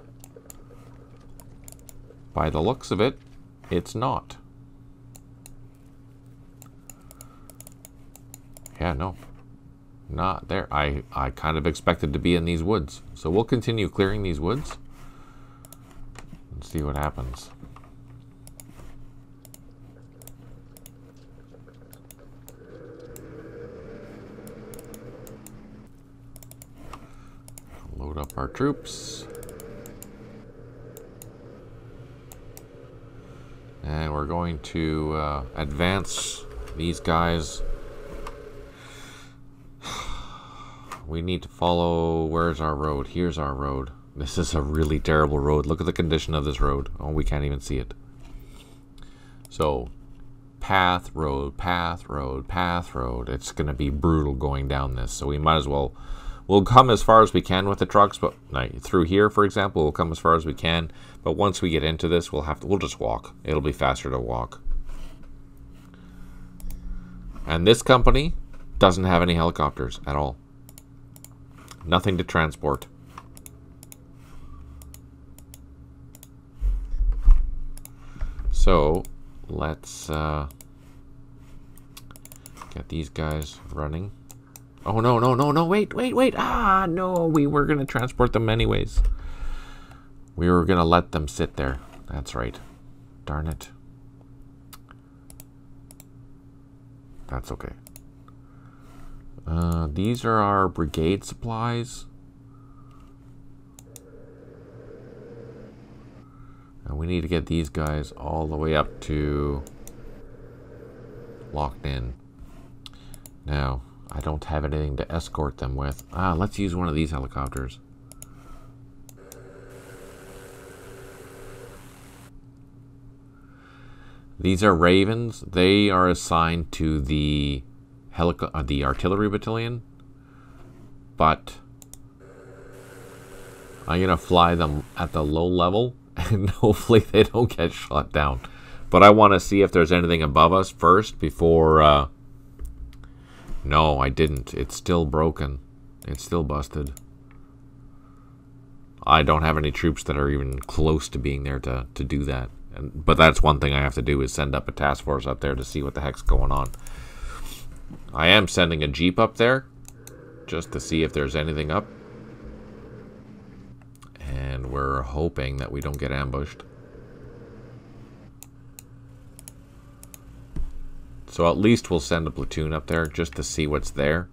By the looks of it, it's not. Yeah, no. Not there. I kind of expected to be in these woods. So we'll continue clearing these woods and see what happens. Load up our troops. And we're going to advance these guys. We need to follow, where's our road? Here's our road. This is a really terrible road. Look at the condition of this road. Oh, we can't even see it. So, path, road, path, road, path, road. It's going to be brutal going down this. So we might as well, we'll come as far as we can with the trucks, but through here, for example, we'll come as far as we can. But once we get into this, we'll just walk. It'll be faster to walk. And this company doesn't have any helicopters at all. Nothing to transport. So let's get these guys running. Oh no, wait. Ah, no, we were gonna transport them anyways. We were gonna let them sit there. That's right. Darn it. That's okay. These are our brigade supplies. And we need to get these guys all the way up to Loch Ninh. Now, I don't have anything to escort them with. Let's use one of these helicopters. These are Ravens. They are assigned to the artillery battalion, but I'm gonna fly them at the low level, and hopefully they don't get shot down. But I want to see if there's anything above us first before. No, I didn't. It's still broken. It's still busted. I don't have any troops that are even close to being there to do that. But that's one thing I have to do, is send up a task force up there to see what the heck's going on. I am sending a jeep up there just to see if there's anything up. And we're hoping that we don't get ambushed. So at least we'll send a platoon up there just to see what's there.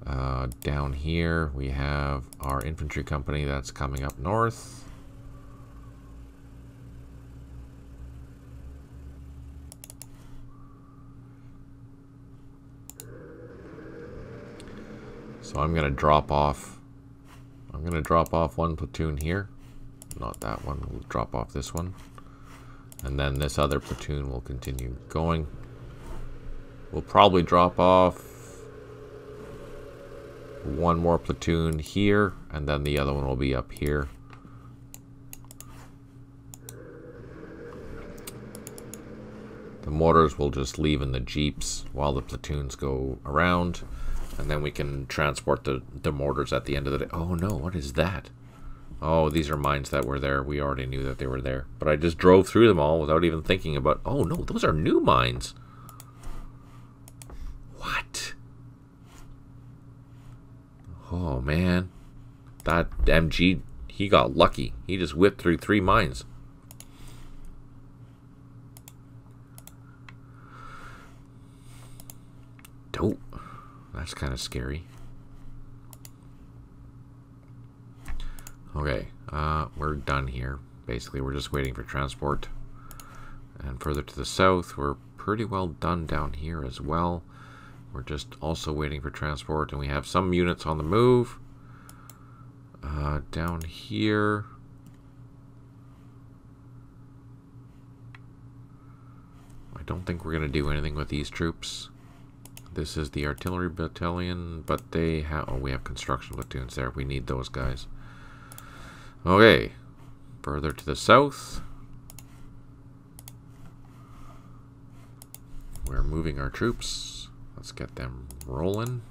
Down here we have our infantry company that's coming up north. So I'm going to drop off. I'm going to drop off one platoon here. Not that one. We'll drop off this one. And then this other platoon will continue going. We'll probably drop off one more platoon here, and then the other one will be up here. The mortars will just leave in the jeeps while the platoons go around, and then we can transport the mortars at the end of the day. Oh no, what is that? Oh, these are mines that were there. We already knew that they were there. But I just drove through them all without even thinking about... Oh no, those are new mines. What? Oh man. That MG, he got lucky. He just whipped through 3 mines. Dope. That's kind of scary. Okay, we're done here. Basically, we're just waiting for transport. And further to the south, we're pretty well done down here as well. We're just also waiting for transport, and we have some units on the move. Down here... I don't think we're going to do anything with these troops. This is the artillery battalion, but they have... Oh, we have construction platoons there. We need those guys. Okay. Further to the south. We're moving our troops. Let's get them rolling.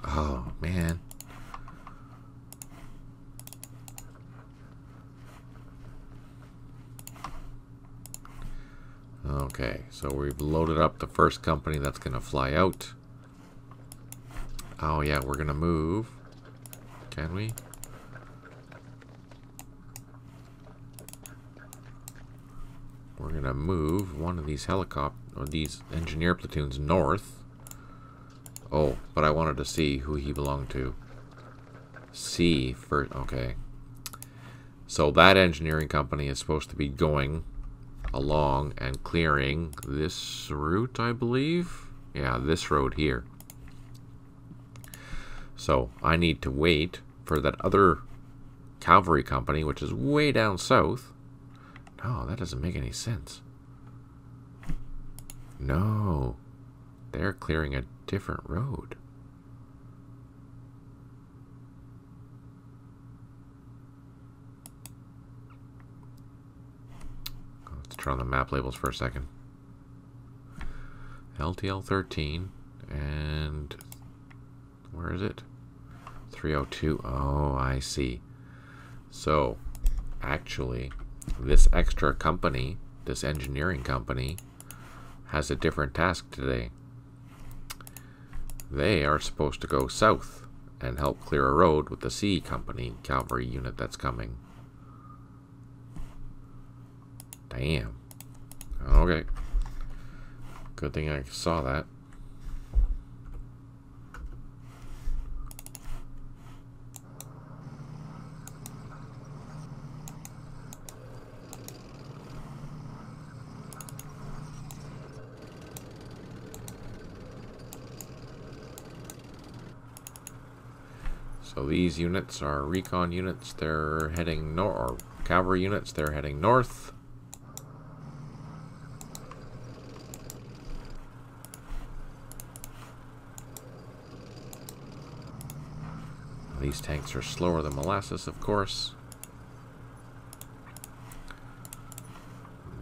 Oh, man. Okay, so we've loaded up the first company that's going to fly out. Oh, yeah, we're going to move. Can we? We're going to move one of these these engineer platoons north. Oh, but I wanted to see who he belonged to. C for... Okay. So that engineering company is supposed to be going along and clearing this route, I believe. Yeah, this road here. So I need to wait for that other cavalry company, which is way down south. No, that doesn't make any sense. No. They're clearing a different road. Let's turn on the map labels for a second. LTL 13 and where is it? 302. Oh, I see. So, actually, this extra company, this engineering company, has a different task today. They are supposed to go south and help clear a road with the C company cavalry unit that's coming. Damn. Okay. Good thing I saw that. So these units are recon units. They're heading north, or cavalry units. They're heading north. These tanks are slower than molasses, of course.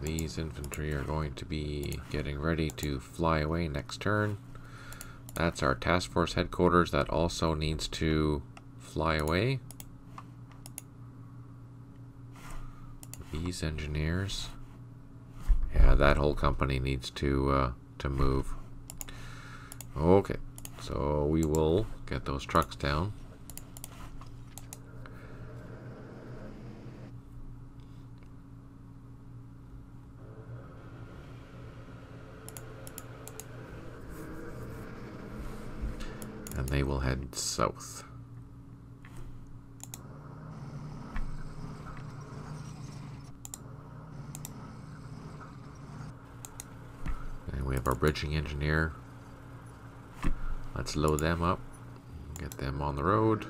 These infantry are going to be getting ready to fly away next turn. That's our task force headquarters. That also needs to fly away. These engineers, yeah, that whole company needs to move. Okay, so we will get those trucks down. And they will head south. And we have our bridging engineer. Let's load them up. Get them on the road.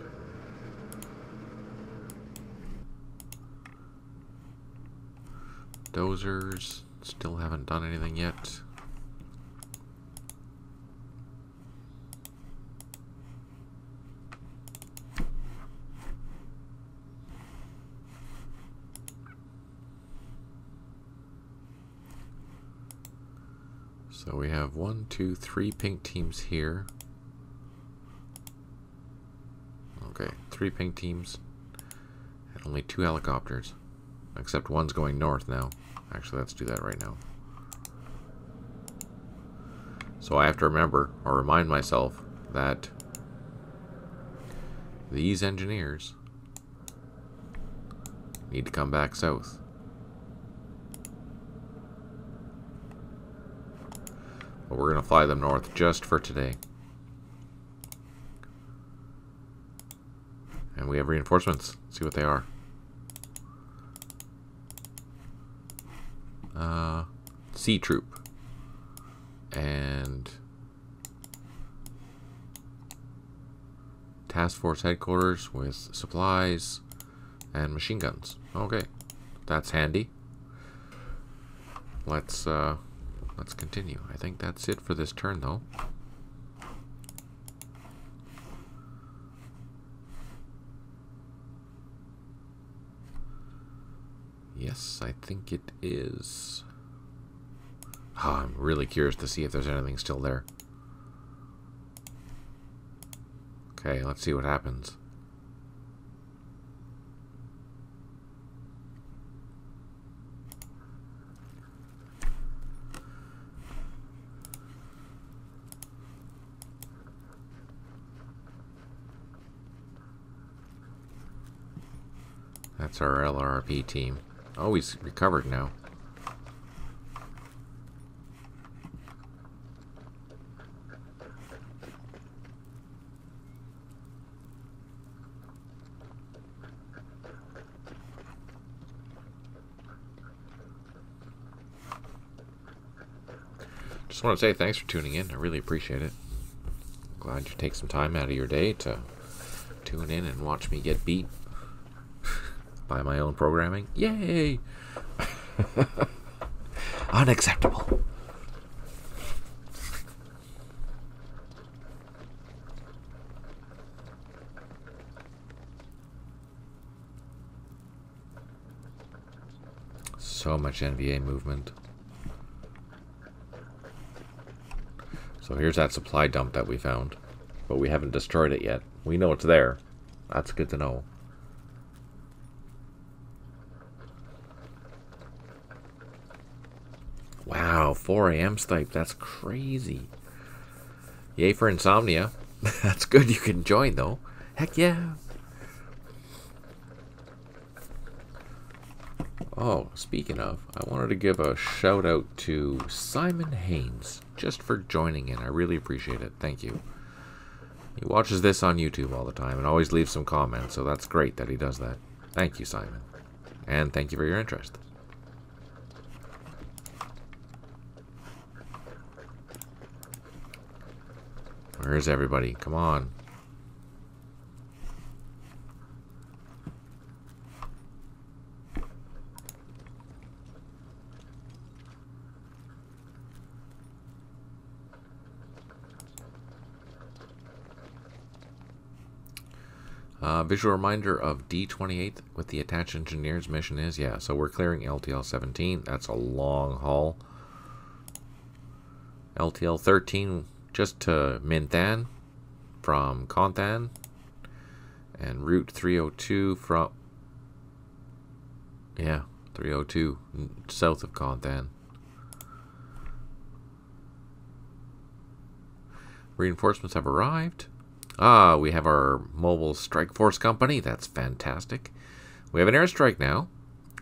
Dozers still haven't done anything yet. So we have 1, 2, 3 pink teams here. Okay, 3 pink teams and only 2 helicopters. Except one's going north now. Actually, let's do that right now. So I have to remember, or remind myself, that these engineers need to come back south. But we're going to fly them north just for today. And we have reinforcements. Let's see what they are. Sea troop. And task force headquarters with supplies and machine guns. Okay, that's handy. Let's continue. I think that's it for this turn, though. Yes, I think it is. Oh, I'm really curious to see if there's anything still there. Okay, let's see what happens. That's our LRP team. Oh, he's recovered now. Just want to say thanks for tuning in. I really appreciate it. Glad you take some time out of your day to tune in and watch me get beat by my own programming. Yay! Unacceptable. So much NVA movement. So here's that supply dump that we found, but we haven't destroyed it yet. We know it's there. That's good to know. Wow, 4 AM stipe. That's crazy. Yay for insomnia. That's good. You can join, though. Heck yeah. Oh, speaking of, I wanted to give a shout out to Simon Haynes just for joining in. I really appreciate it. Thank you. He watches this on YouTube all the time and always leaves some comments, so that's great that he does that. Thank you, Simon. And thank you for your interest. Where's everybody? Come on. Visual reminder of D28 with the attached engineers mission is, yeah, so we're clearing LTL 17. That's a long haul. LTL 13 just to Mintan from Konthan, and Route 302 from, yeah, 302 south of Konthan. Reinforcements have arrived. Ah, we have our mobile strike force company. That's fantastic. We have an airstrike now.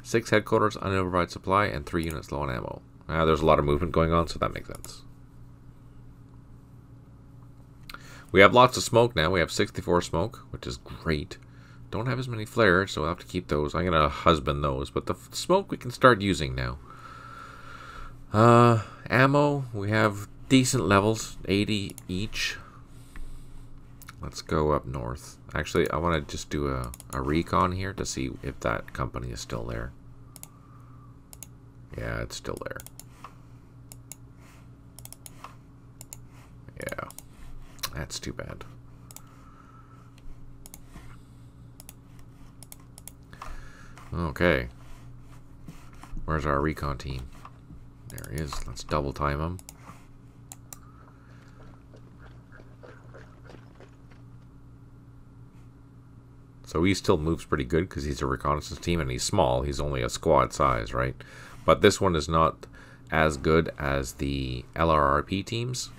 6 headquarters, unimprovised supply, and 3 units low on ammo. There's a lot of movement going on, so that makes sense. We have lots of smoke now. We have 64 smoke, which is great. Don't have as many flares, so we'll have to keep those. I'm going to husband those, but the smoke we can start using now. Ammo, we have decent levels, 80 each. Let's go up north. Actually, I want to just do a recon here to see if that company is still there. Yeah, it's still there. Yeah, that's too bad. Okay. Where's our recon team? There he is. Let's double time him. So he still moves pretty good because he's a reconnaissance team and he's small. He's only a squad size, right? But this one is not as good as the LRRP teams.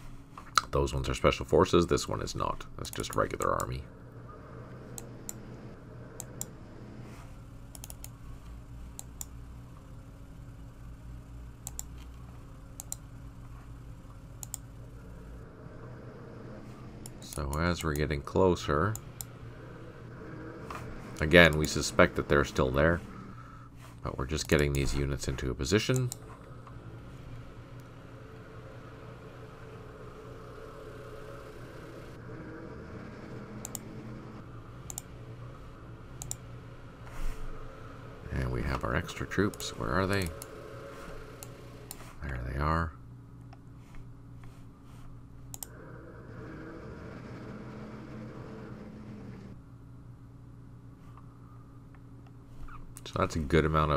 Those ones are special forces. This one is not. That's just regular army. So as we're getting closer... Again, we suspect that they're still there, but we're just getting these units into a position. And we have our extra troops. Where are they? There they are. So that's a good amount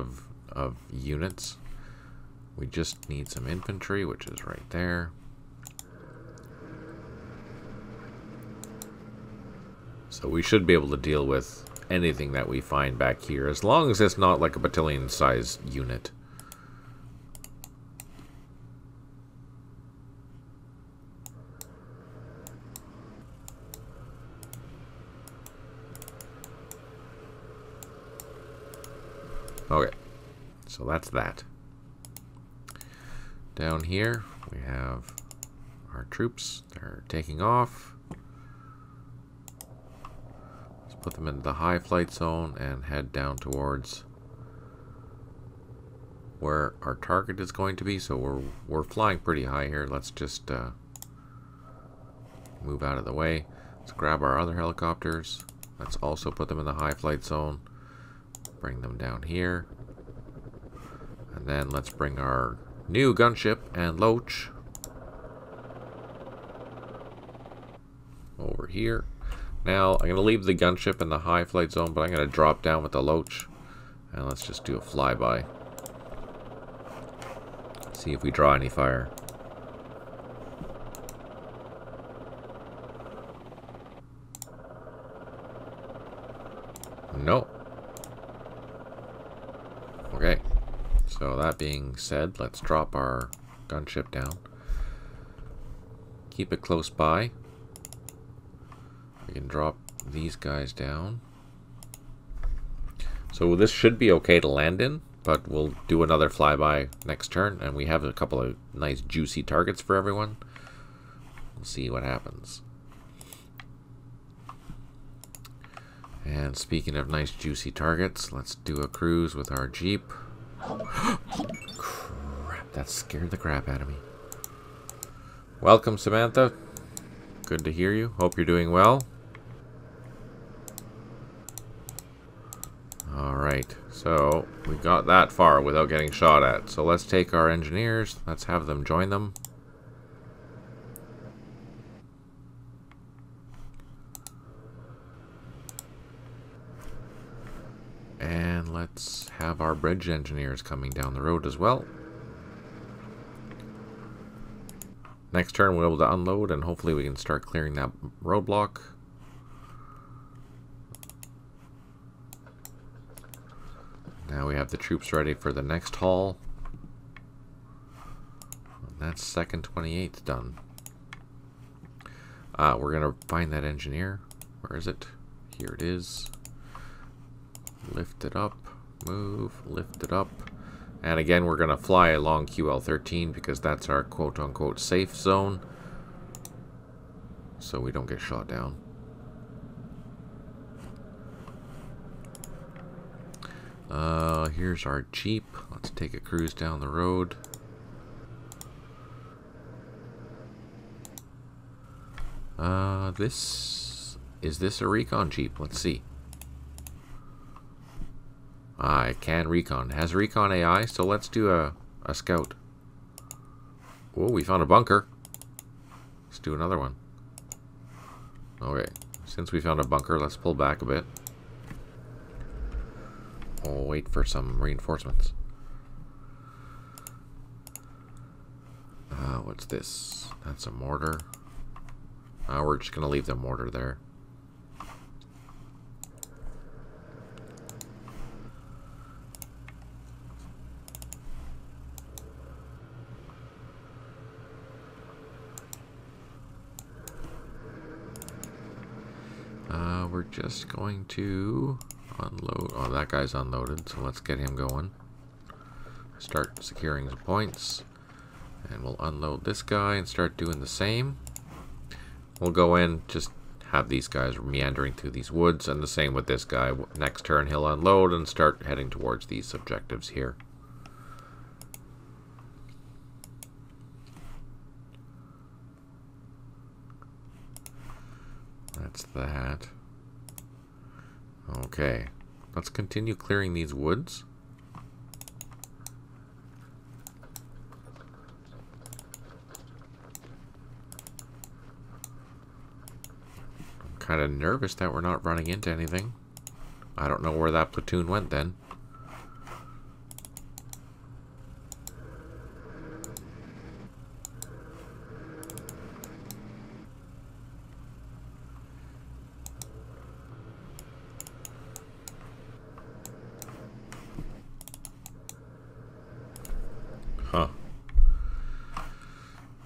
of units. We just need some infantry, which is right there. So we should be able to deal with anything that we find back here, as long as it's not like a battalion-sized unit. Okay, so that's that. Down here, we have our troops. They're taking off. Let's put them into the high flight zone and head down towards where our target is going to be. So we're flying pretty high here. Let's just move out of the way. Let's grab our other helicopters. Let's also put them in the high flight zone. Bring them down here. And then let's bring our new gunship and Loach over here. Now, I'm going to leave the gunship in the high flight zone, but I'm going to drop down with the Loach. And let's just do a flyby. See if we draw any fire. Nope. Okay, so that being said, let's drop our gunship down. Keep it close by. We can drop these guys down. So this should be okay to land in. but we'll do another flyby next turn, and we have a couple of nice juicy targets for everyone. We'll see what happens. And speaking of nice juicy targets, let's do a cruise with our Jeep. Crap, that scared the crap out of me. Welcome, Samantha. Good to hear you. Hope you're doing well. Alright, so we got that far without getting shot at. So let's take our engineers. Let's have them join them. And let's have our bridge engineers coming down the road as well. Next turn we'll be able to unload, and hopefully we can start clearing that roadblock. Now we have the troops ready for the next haul. And that's 2nd 28th done. We're going to find that engineer. Where is it? Here it is. Lift it up, move, lift it up. And again, we're going to fly along QL13 because that's our quote-unquote safe zone. So we don't get shot down. Here's our Jeep. Let's take a cruise down the road. Is this a recon Jeep? Let's see. It can recon. It has recon AI, so let's do a scout. Oh, we found a bunker. Let's do another one. Okay, since we found a bunker, let's pull back a bit. Oh, wait for some reinforcements. What's this? That's a mortar. We're just gonna leave the mortar there. We're just going to unload. Oh, that guy's unloaded, so let's get him going. Start securing the points. And we'll unload this guy and start doing the same. We'll go in, just have these guys meandering through these woods, and the same with this guy. Next turn he'll unload and start heading towards these objectives here. That's that. Okay, let's continue clearing these woods. I'm kind of nervous that we're not running into anything. I don't know where that platoon went then.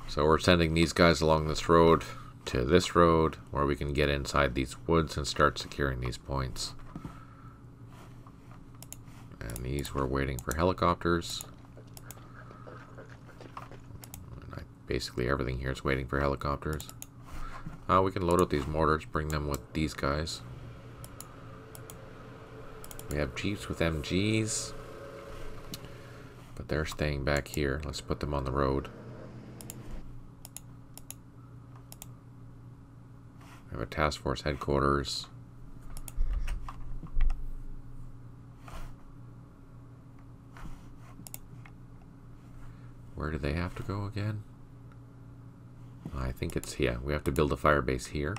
So we're sending these guys along this road to this road where we can get inside these woods and start securing these points. And these we're waiting for helicopters. Basically everything here is waiting for helicopters. We can load up these mortars, bring them with these guys. We have Jeeps with MGs, but they're staying back here. Let's put them on the road. We have a task force headquarters. Where do they have to go again? I think it's, yeah, we have to build a firebase here.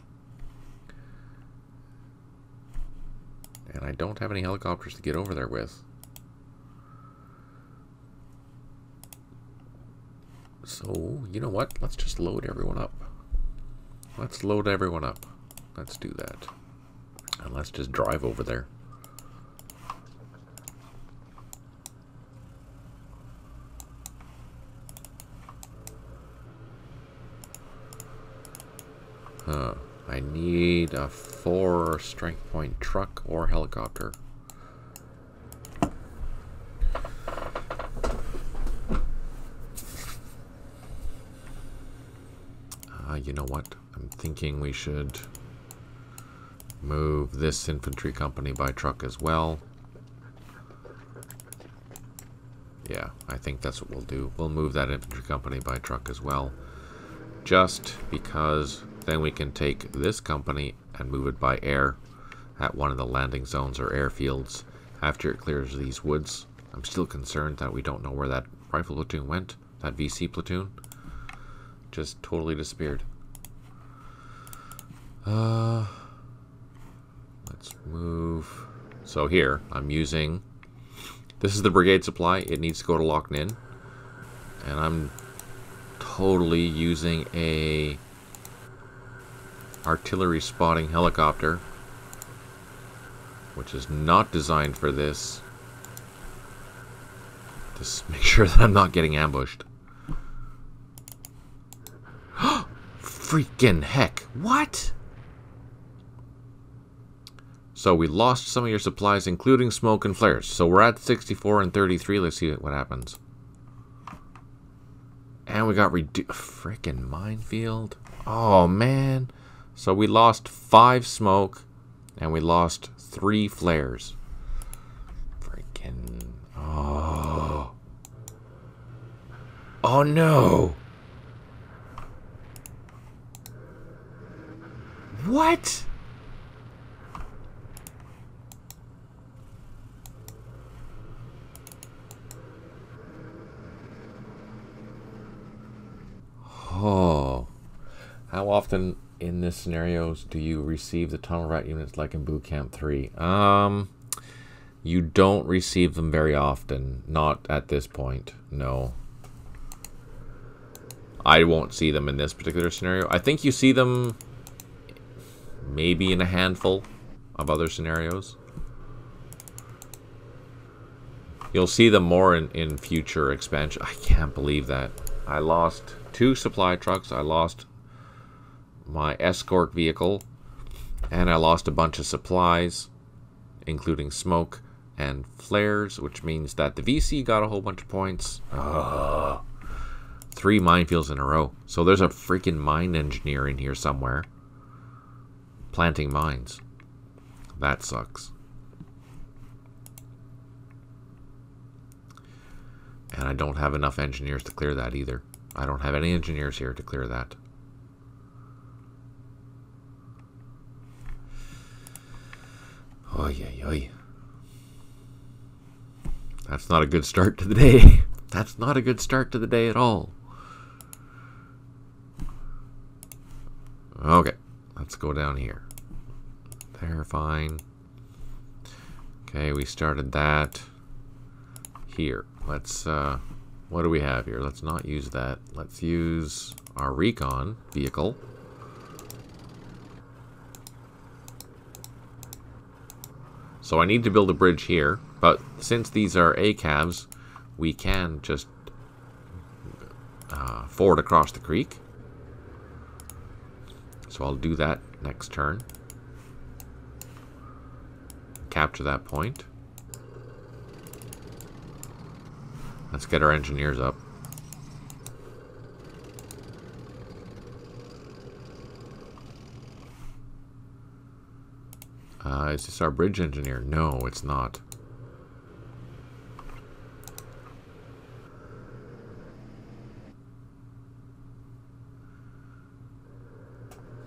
And I don't have any helicopters to get over there with. So, you know what? Let's just load everyone up. Let's load everyone up. Let's do that. And let's just drive over there. I need a 4 strength point truck or helicopter. You know what? I'm thinking we should move this infantry company by truck as well. Yeah, I think that's what we'll do. We'll move that infantry company by truck as well. Just because then we can take this company and move it by air at one of the landing zones or airfields after it clears these woods. I'm still concerned that we don't know where that rifle platoon went. That VC platoon just totally disappeared. Let's move. So here, I'm using... This is the brigade supply. It needs to go to Loch Ninh. And I'm totally using a artillery spotting helicopter, which is not designed for this. Just make sure that I'm not getting ambushed. Freaking heck. What? So we lost some of your supplies, including smoke and flares. So we're at 64 and 33. Let's see what happens. And we got freaking minefield. Oh, man. So we lost 5 smoke, and we lost 3 flares. Freaking... Oh. Oh, no. What? Oh. How often in this scenarios do you receive the tunnel rat units like in Boot Camp 3? You don't receive them very often. Not at this point. No. I won't see them in this particular scenario. I think you see them maybe in a handful of other scenarios. You'll see them more in future expansion. I can't believe that. I lost 2 supply trucks. I lost my escort vehicle. And I lost a bunch of supplies, including smoke and flares, which means that the VC got a whole bunch of points. 3 minefields in a row. So there's a freaking mine engineer in here somewhere planting mines. That sucks. And I don't have enough engineers to clear that either. I don't have any engineers here to clear that. Oy, oy, oy. That's not a good start to the day. That's not a good start to the day at all. Okay, let's go down here. There, fine. Okay, we started that here. Let's, what do we have here? Let's not use that. Let's use our recon vehicle. So I need to build a bridge here, but since these are ACAVs, we can just ford across the creek. So I'll do that next turn. Capture that point. Let's get our engineers up. Is this our bridge engineer? No, it's not.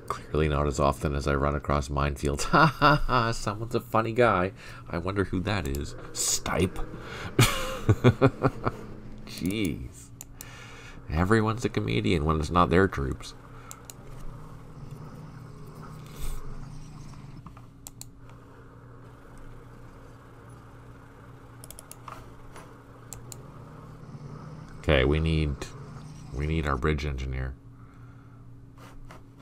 Clearly not as often as I run across minefields. Ha ha ha, someone's a funny guy. I wonder who that is. Stipe. Jeez. Everyone's a comedian when it's not their troops. Okay, we need our bridge engineer.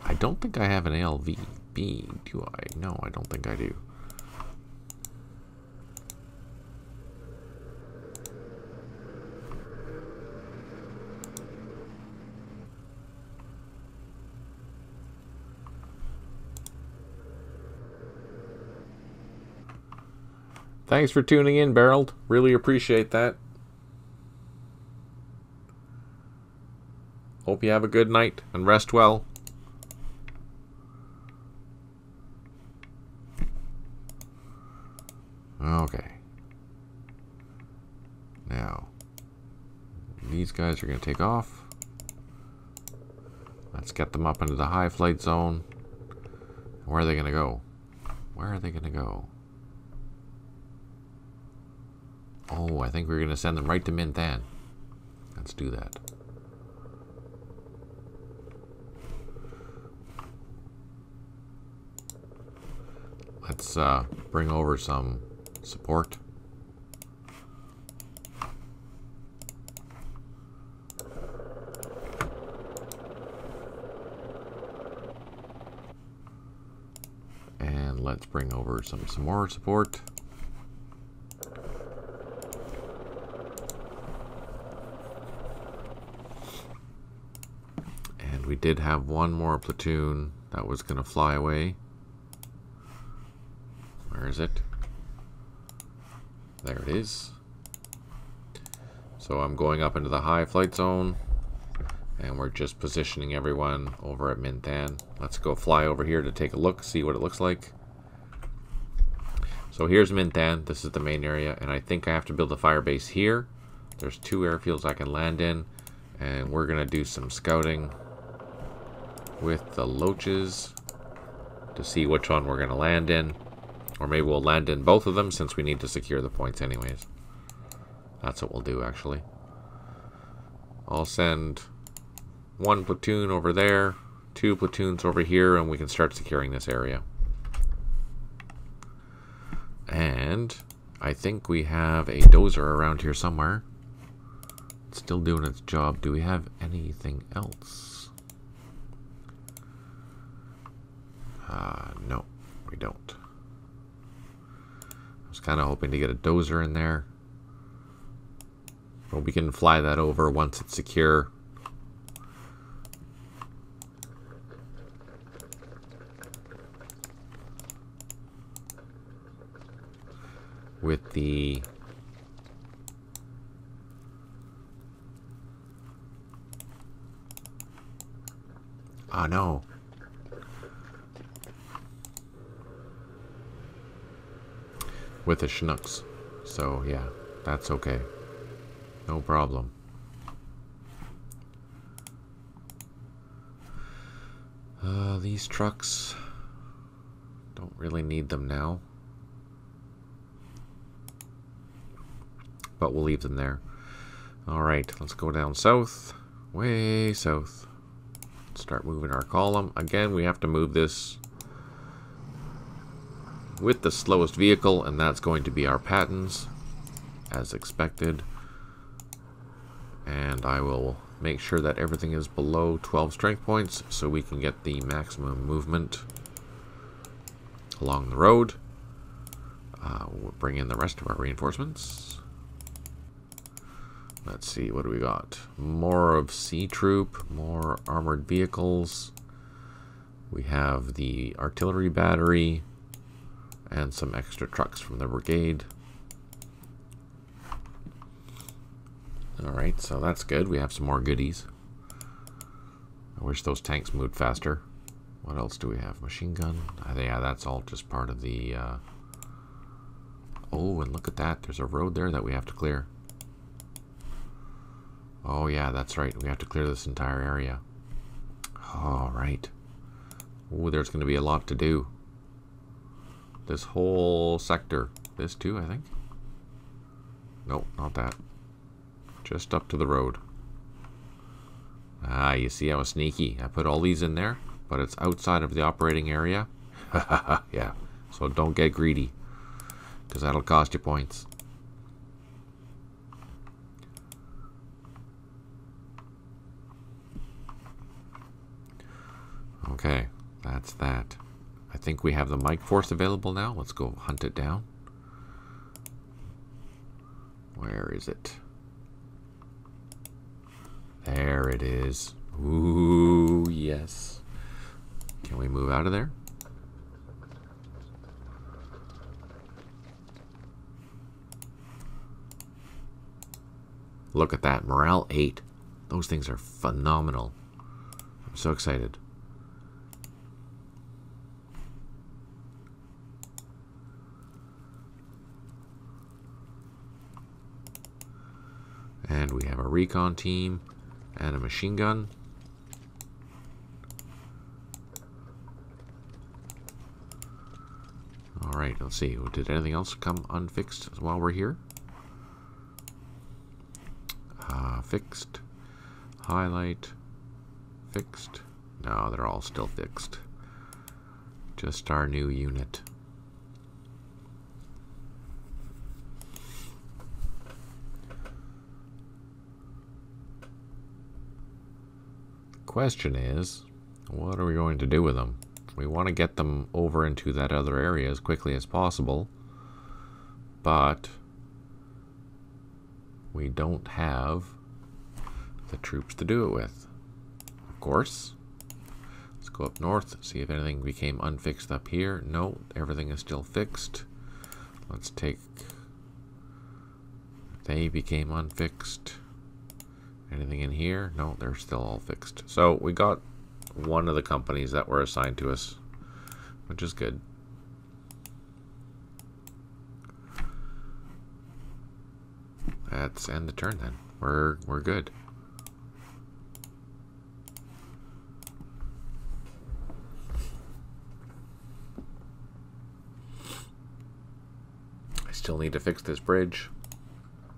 I don't think I have an ALVB, do I? No, I don't think I do. Thanks for tuning in, Barreled. Really appreciate that. Hope you have a good night and rest well. Okay. Now, these guys are going to take off. Let's get them up into the high flight zone. Where are they going to go? Where are they going to go? Oh, I think we're going to send them right to Minh Thanh. Let's do that. Let's bring over some support. And let's bring over some more support. And we did have one more platoon that was going to fly away. Where is it? There it is. So I'm going up into the high flight zone, and we're just positioning everyone over at Minh Thanh. Let's go fly over here to take a look, see what it looks like. So here's Minh Thanh. This is the main area, and I think I have to build a fire base here. There's 2 airfields I can land in, and we're gonna do some scouting with the loaches to see which one we're gonna land in. Or maybe we'll land in both of them since we need to secure the points anyways. That's what we'll do, actually. I'll send 1 platoon over there, 2 platoons over here, and we can start securing this area. And I think we have a dozer around here somewhere. It's still doing its job. Do we have anything else? No, we don't. I was kind of hoping to get a dozer in there. But we can fly that over once it's secure. With the... Oh no. With the Chinooks. So yeah, that's okay. No problem. These trucks, don't really need them now. But we'll leave them there. Alright, let's go down south. Way south. Start moving our column. Again, we have to move this with the slowest vehicle, and that's going to be our Pattons, as expected. And I will make sure that everything is below 12 strength points so we can get the maximum movement along the road. We'll bring in the rest of our reinforcements. Let's see, what do we got? More of C Troop, more armored vehicles. We have the artillery battery and some extra trucks from the brigade. Alright, so that's good. We have some more goodies. I wish those tanks moved faster. What else do we have? Machine gun? Yeah, that's all just part of the... Oh, and look at that. There's a road there that we have to clear. Oh yeah, that's right. We have to clear this entire area. Alright. Oh, there's going to be a lot to do. This whole sector. This too, I think. Nope, not that. Just up to the road. Ah, you see I was sneaky. I put all these in there, but it's outside of the operating area. Yeah, so don't get greedy, because that'll cost you points. Okay, that's that. I think we have the Mike Force available now. Let's go hunt it down. Where is it? There it is. Ooh, yes. Can we move out of there? Look at that. Morale 8. Those things are phenomenal. I'm so excited. And we have a recon team and a machine gun. Alright, let's see. Did anything else come unfixed while we're here? Fixed. Highlight. Fixed. No, they're all still fixed. Just our new unit. Question is, what are we going to do with them? We want to get them over into that other area as quickly as possible, but we don't have the troops to do it with. Of course, let's go up north, see if anything became unfixed up here. No, everything is still fixed. Let's take, they became unfixed. Anything in here? No, they're still all fixed. So we got one of the companies that were assigned to us, which is good. Let's end the turn then. We're good. I still need to fix this bridge,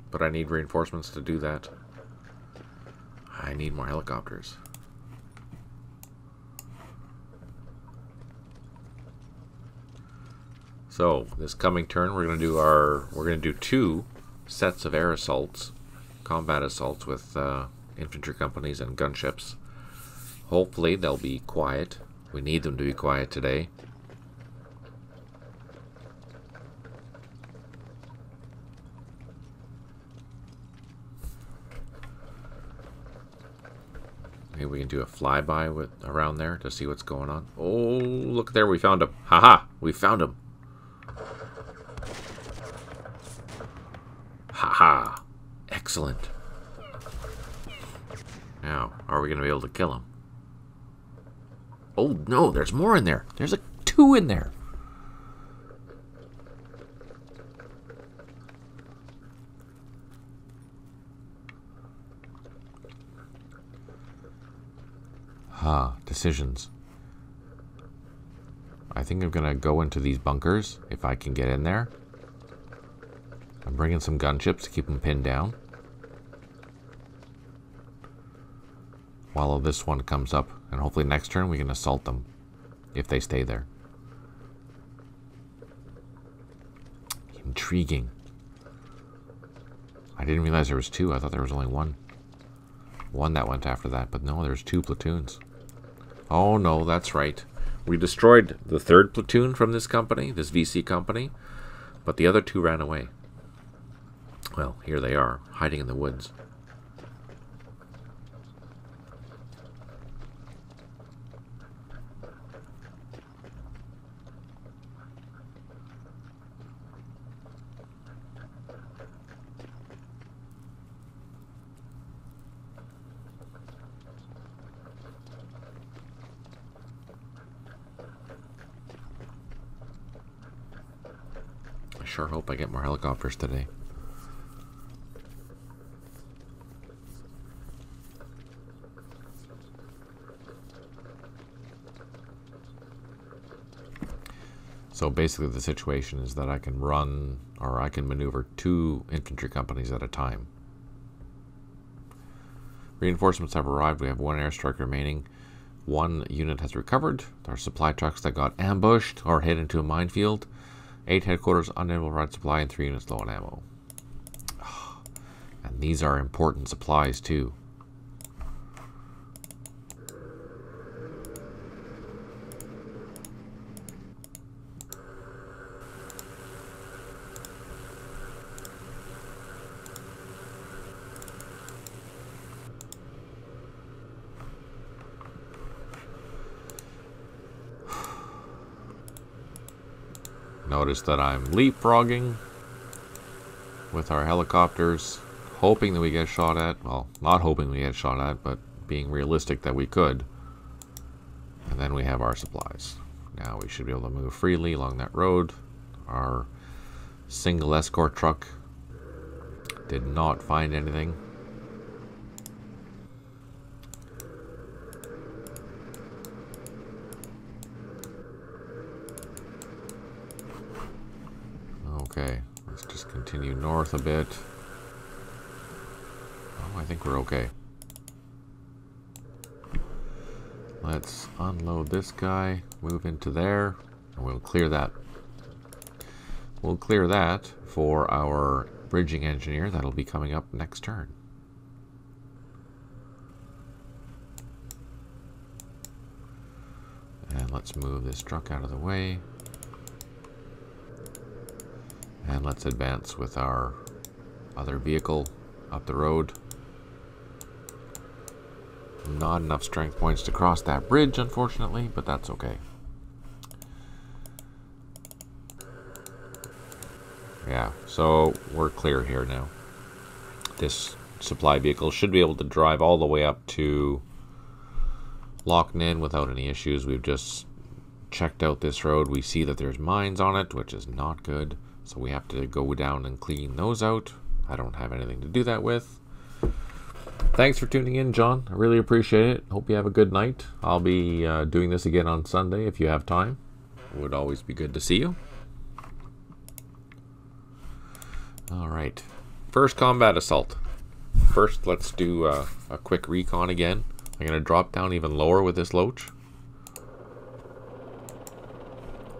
but I need reinforcements to do that. I need more helicopters. So this coming turn, we're gonna do 2 sets of air assaults, combat assaults with infantry companies and gunships. Hopefully they'll be quiet. We need them to be quiet today. Maybe we can do a flyby around there to see what's going on. Oh, look there, we found him. Haha, we found him. Haha, excellent. Now, are we going to be able to kill him? Oh no, there's more in there. There's 2 in there. Decisions. I think I'm gonna go into these bunkers if I can get in there. I'm bringing some gunships to keep them pinned down while this one comes up, and hopefully next turn we can assault them if they stay there. Intriguing. I didn't realize there was 2. I thought there was only one that went after that, but no, there's 2 platoons. Oh no, that's right. We destroyed the 3rd platoon from this company, this VC company, but the other 2 ran away. Well, here they are, hiding in the woods. I sure hope I get more helicopters today. So basically the situation is that I can run, or I can maneuver 2 infantry companies at a time. Reinforcements have arrived. We have 1 airstrike remaining. 1 unit has recovered. There are supply trucks that got ambushed or hit into a minefield. 8 headquarters unable to provide supply and 3 units low on ammo. And these are important supplies too. Notice that I'm leapfrogging with our helicopters, hoping that we get shot at. Well, not hoping we get shot at, but being realistic that we could. And then we have our supplies. Now we should be able to move freely along that road. Our single escort truck did not find anything. continue north a bit. Oh, I think we're okay. Let's unload this guy, move into there, and we'll clear that. We'll clear that for our bridging engineer. That'll be coming up next turn. And let's move this truck out of the way. And let's advance with our other vehicle up the road. Not enough strength points to cross that bridge, unfortunately, but that's okay. Yeah, so we're clear here now. This supply vehicle should be able to drive all the way up to Loch Ninh without any issues. We've just checked out this road. We see that there's mines on it, which is not good. So we have to go down and clean those out. I don't have anything to do that with. Thanks for tuning in, John. I really appreciate it. Hope you have a good night. I'll be doing this again on Sunday if you have time. It would always be good to see you. All right. First combat assault. First, let's do a quick recon again. I'm going to drop down even lower with this loach,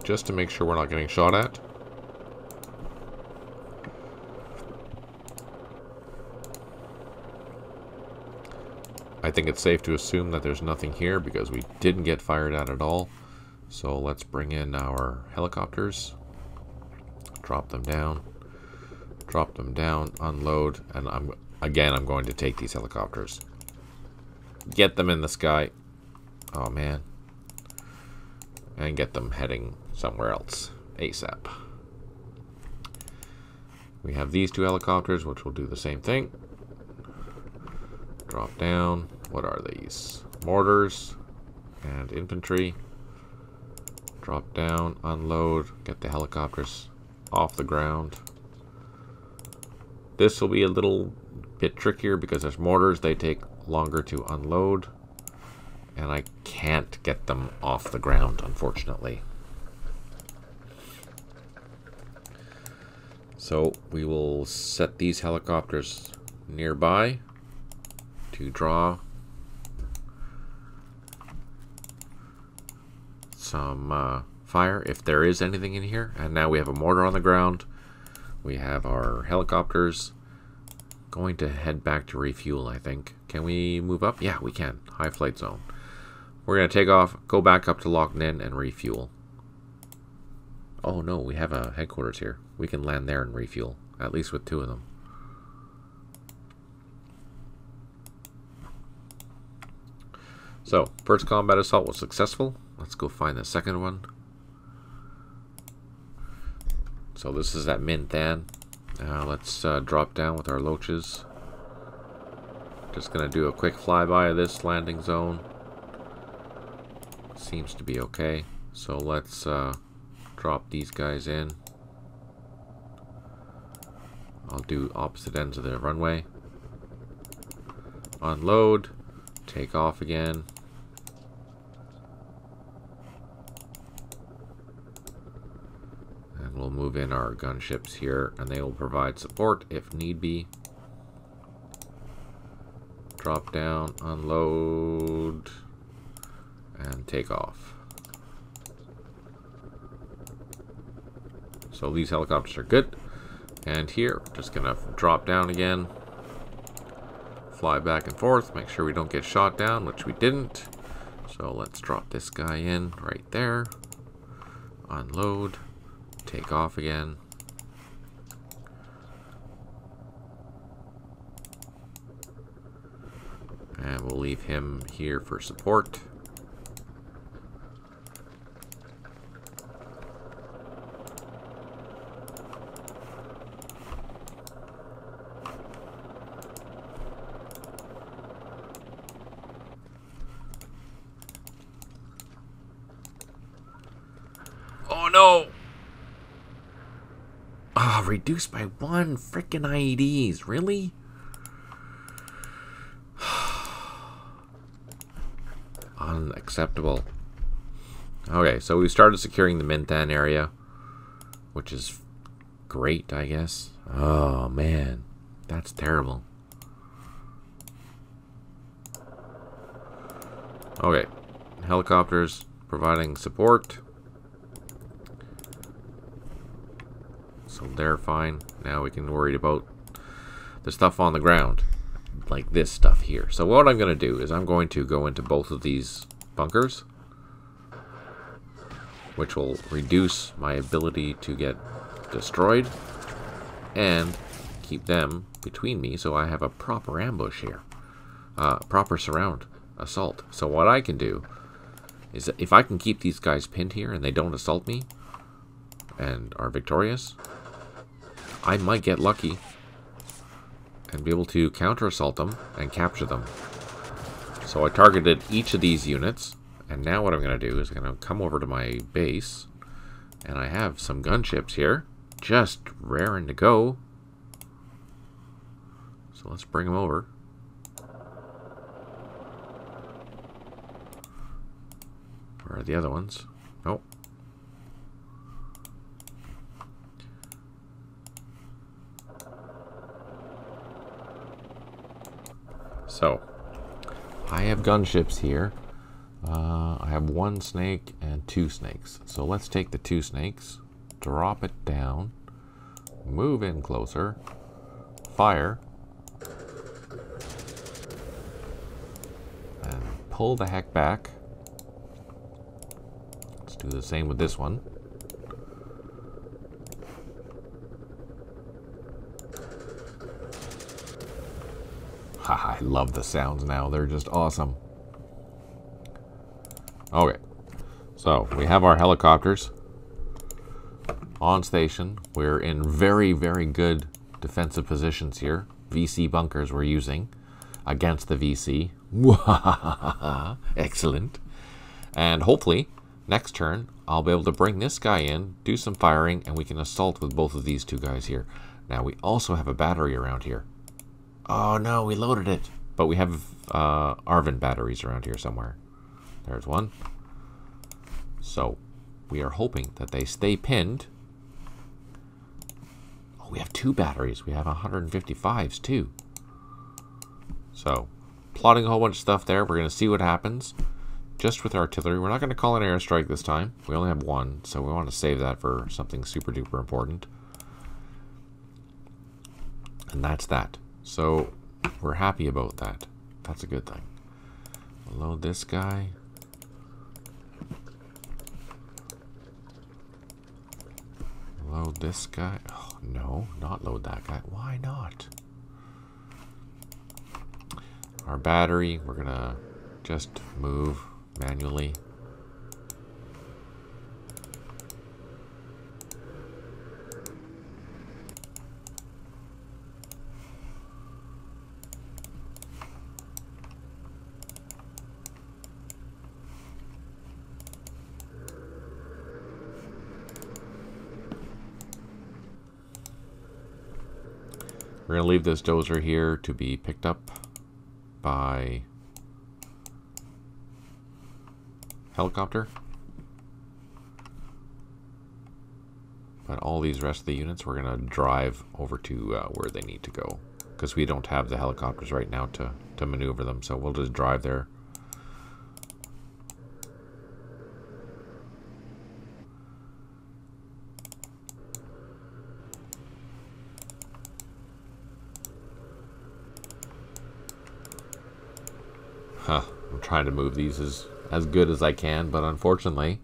just to make sure we're not getting shot at. I think it's safe to assume that there's nothing here because we didn't get fired at all. So let's bring in our helicopters, drop them down, unload, and I'm going to take these helicopters. Get them in the sky. Oh man. And get them heading somewhere else ASAP. We have these two helicopters, which will do the same thing. Drop down. What are these? Mortars and infantry. Drop down, unload, get the helicopters off the ground. This will be a little bit trickier because there's mortars. They take longer to unload. And I can't get them off the ground, unfortunately. So we will set these helicopters nearby to draw some fire if there is anything in here. And now we have a mortar on the ground. We have our helicopters. Going to head back to refuel, I think. Can we move up? Yeah, we can. High flight zone. We're going to take off, go back up to Loch Ninh and refuel. Oh no, we have a headquarters here. We can land there and refuel, at least with two of them. So, first combat assault was successful. Let's go find the second one. So this is at Minh Than. Let's drop down with our loaches. Just going to do a quick flyby of this landing zone. Seems to be okay. So let's drop these guys in. I'll do opposite ends of the runway. Unload. Take off again. And we'll move in our gunships here, and they will provide support if need be. Drop down, unload, and take off. So these helicopters are good. And here, just gonna drop down again. Fly back and forth, make sure we don't get shot down, which we didn't. So let's drop this guy in right there. Unload. Take off again. And we'll leave him here for support. Oh no! Ah, reduced by 1 frickin' IEDs. Really? Unacceptable. Okay, so we started securing the Minh Than area, which is great, I guess. Oh, man. That's terrible. Okay. Helicopters providing support. So they're fine. Now we can worry about the stuff on the ground. Like this stuff here. So what I'm going to do is I'm going to go into both of these bunkers, which will reduce my ability to get destroyed and keep them between me so I have a proper ambush here. Proper surround assault. So what I can do is that if I can keep these guys pinned here and they don't assault me and are victorious, I might get lucky and be able to counter-assault them and capture them. So I targeted each of these units, and now what I'm going to do is I'm going to come over to my base, and I have some gunships here, just raring to go. So let's bring them over. Where are the other ones? Nope. So, I have gunships here. I have 1 snake and 2 snakes. So let's take the 2 snakes, drop it down, move in closer, fire, and pull the heck back. Let's do the same with this one. I love the sounds now. They're just awesome. Okay. So, we have our helicopters on station. We're in very, very good defensive positions here. VC bunkers we're using against the VC. Excellent. And hopefully, next turn, I'll be able to bring this guy in, do some firing, and we can assault with both of these 2 guys here. Now, we also have a battery around here. Oh no, we loaded it. But we have Arvin batteries around here somewhere. There's one. So, we are hoping that they stay pinned. Oh, we have 2 batteries. We have 155s too. So, plotting a whole bunch of stuff there. We're going to see what happens. Just with artillery. We're not going to call an airstrike this time. We only have 1, so we want to save that for something super duper important. And that's that. So, we're happy about that. That's a good thing. Load this guy. Load this guy. Oh, no, not load that guy. Why not? Our battery, we're going to just move manually. We're going to leave this dozer here to be picked up by helicopter. But all these rest of the units we're going to drive over to where they need to go. Because we don't have the helicopters right now to maneuver them. So we'll just drive there. I'm trying to move these as good as I can, but unfortunately,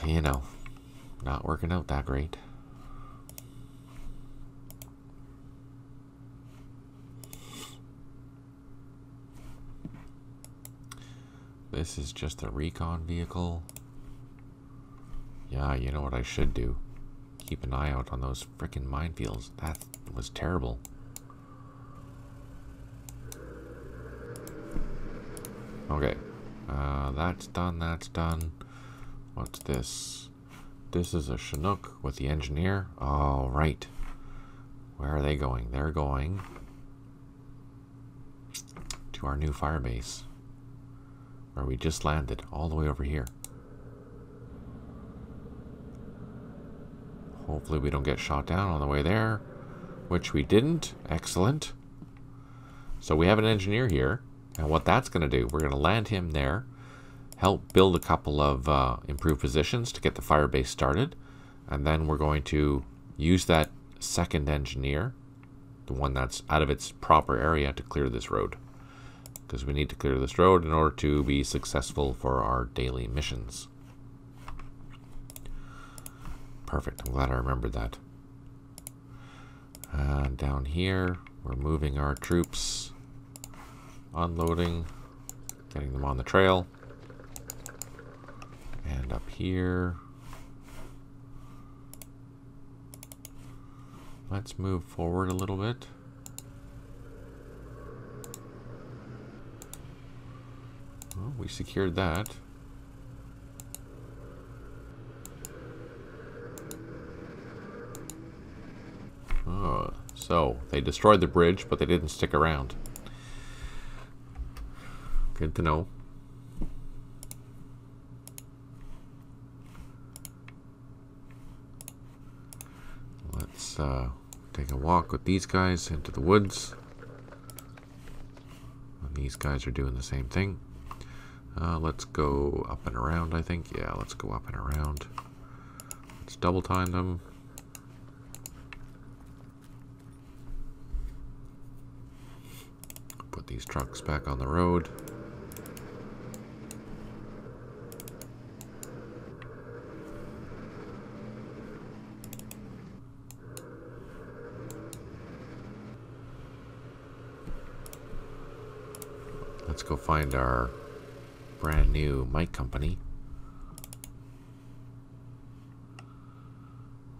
you know, not working out that great. This is just a recon vehicle. Yeah, you know what I should do? Keep an eye out on those frickin' minefields. That was terrible. Okay, that's done, that's done. What's this? This is a Chinook with the engineer. Oh, right. Where are they going? They're going to our new Firebase, where we just landed, all the way over here. Hopefully we don't get shot down on the way there, which we didn't. Excellent. So we have an engineer here, and what that's going to do, we're going to land him there, help build a couple of improved positions to get the Firebase started, and then we're going to use that second engineer, the one that's out of its proper area, to clear this road. Because we need to clear this road in order to be successful for our daily missions. Perfect. I'm glad I remembered that. Down here, we're moving our troops, unloading, getting them on the trail. And up here, let's move forward a little bit. Well, we secured that. Oh, so they destroyed the bridge, but they didn't stick around. Good to know. Let's take a walk with these guys into the woods. And these guys are doing the same thing. Let's go up and around, I think. Yeah, let's go up and around. Let's double time them. Put these trucks back on the road. Let's go find our brand new mic company.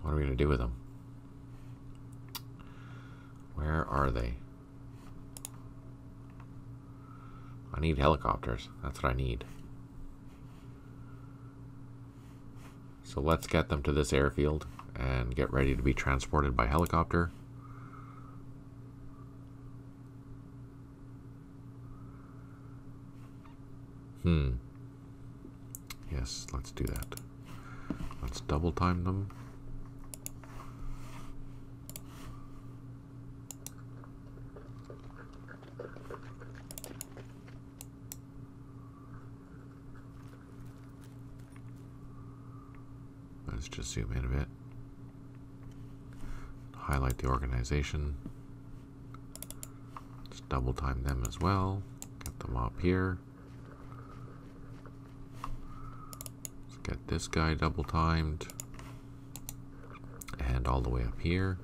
What are we going to do with them? Where are they? I need helicopters. That's what I need. So let's get them to this airfield and get ready to be transported by helicopter. Yes, let's do that. Let's double time them. Let's just zoom in a bit. Highlight the organization. Let's double time them as well. Get them up here. Get this guy double timed and all the way up here.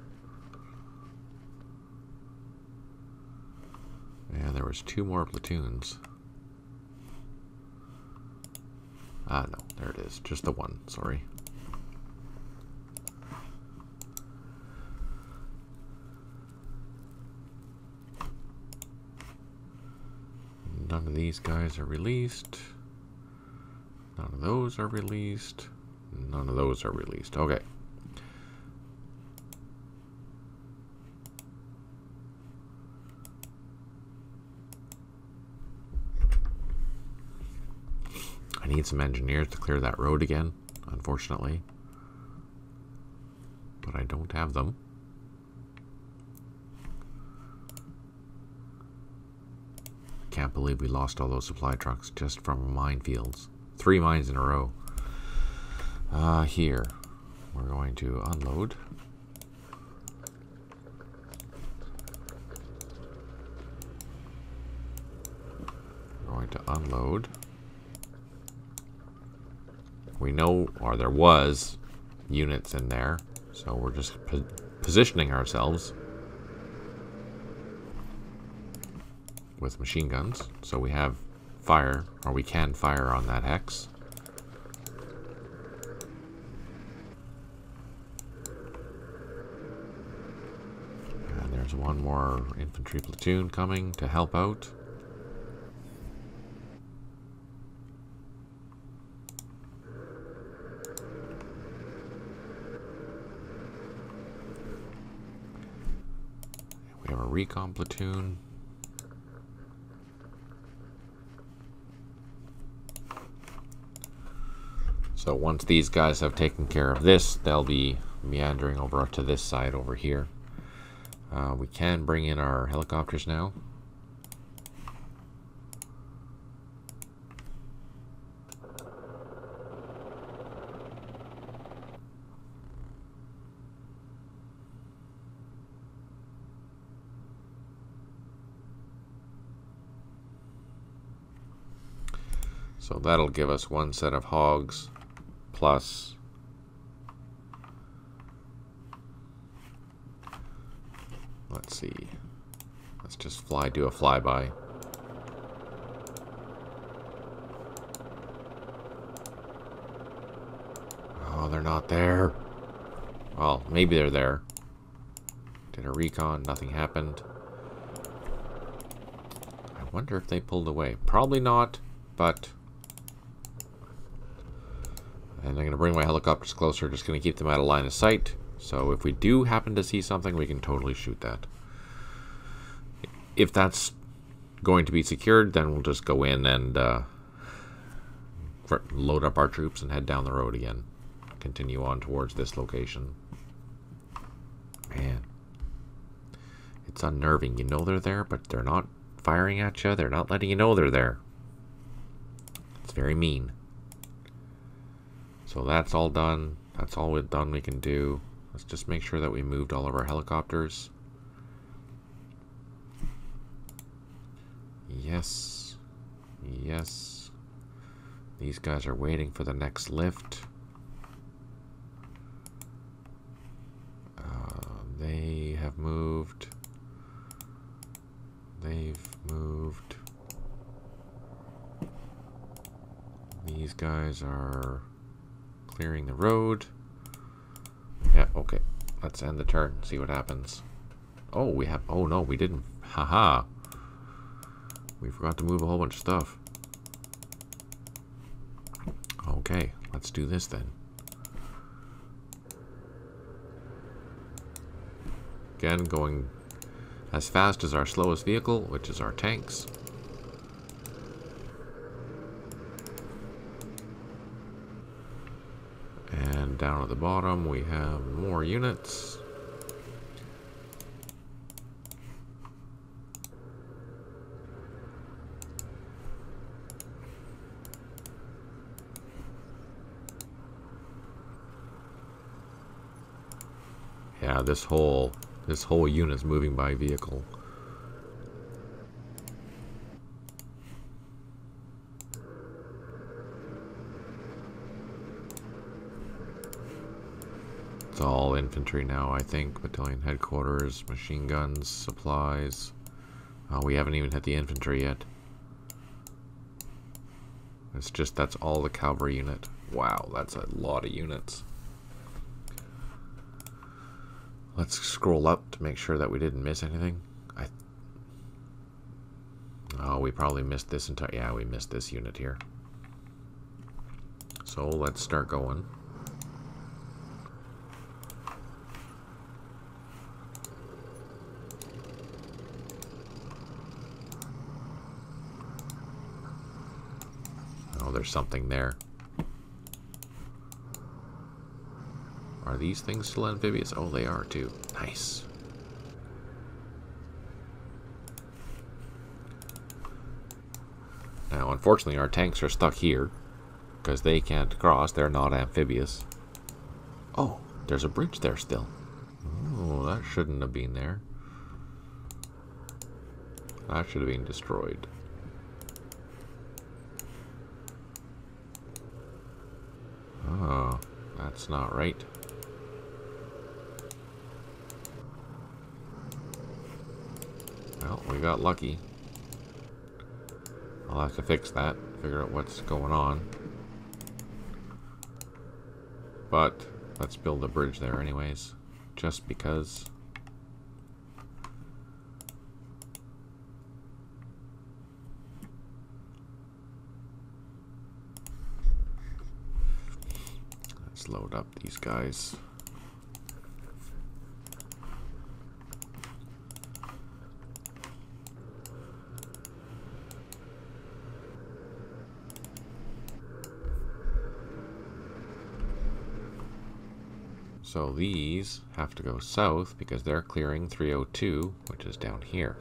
Yeah, there was 2 more platoons. No, there it is. Just the one, sorry. None of these guys are released. None of those are released. None of those are released. Okay. I need some engineers to clear that road again, unfortunately. But I don't have them. Can't believe we lost all those supply trucks just from minefields. 3 mines in a row. Here, we're going to unload. We're going to unload. We know, or there was, units in there, so we're just positioning ourselves with machine guns, so we have fire, or we can fire on that hex. And there's one more infantry platoon coming to help out. We have a recon platoon. So once these guys have taken care of this, they'll be meandering over to this side over here. We can bring in our helicopters now. So that'll give us one set of hogs plus let's see. Let's just do a flyby. Oh, they're not there. Well, maybe they're there. Did a recon, nothing happened. I wonder if they pulled away. Probably not, but... And I'm going to bring my helicopters closer, just going to keep them out of line of sight. So if we do happen to see something, we can totally shoot that. If that's going to be secured, then we'll just go in and load up our troops and head down the road again. Continue on towards this location. Man. It's unnerving. You know they're there, but they're not firing at you. They're not letting you know they're there. It's very mean. So that's all done. That's all we've done we can do. Let's just make sure that we moved all of our helicopters. Yes. Yes. These guys are waiting for the next lift. They have moved. They've moved. These guys are clearing the road. Yeah, okay. Let's end the turn, see what happens. Oh, we have... Oh, no, we didn't. Haha. We forgot to move a whole bunch of stuff. Okay, let's do this then. Again, going as fast as our slowest vehicle, which is our tanks. And down at the bottom, we have more units. Yeah, this whole unit is moving by vehicle. It's all infantry now, I think. Battalion headquarters, machine guns, supplies. Oh, we haven't even hit the infantry yet. It's just, that's all the cavalry unit. Wow, that's a lot of units. Let's scroll up to make sure that we didn't miss anything. Oh, we probably missed this entire... Yeah, we missed this unit here. So let's start going. Oh, there's something there. Are these things still amphibious? Oh, they are too. Nice. Now, unfortunately, our tanks are stuck here because they can't cross. They're not amphibious. Oh, there's a bridge there still. Oh, that shouldn't have been there. That should have been destroyed. Oh, that's not right. Well, we got lucky. I'll have to fix that, figure out what's going on. But let's build a bridge there anyways, just because. Let's load up these guys. So these have to go south because they're clearing 302, which is down here.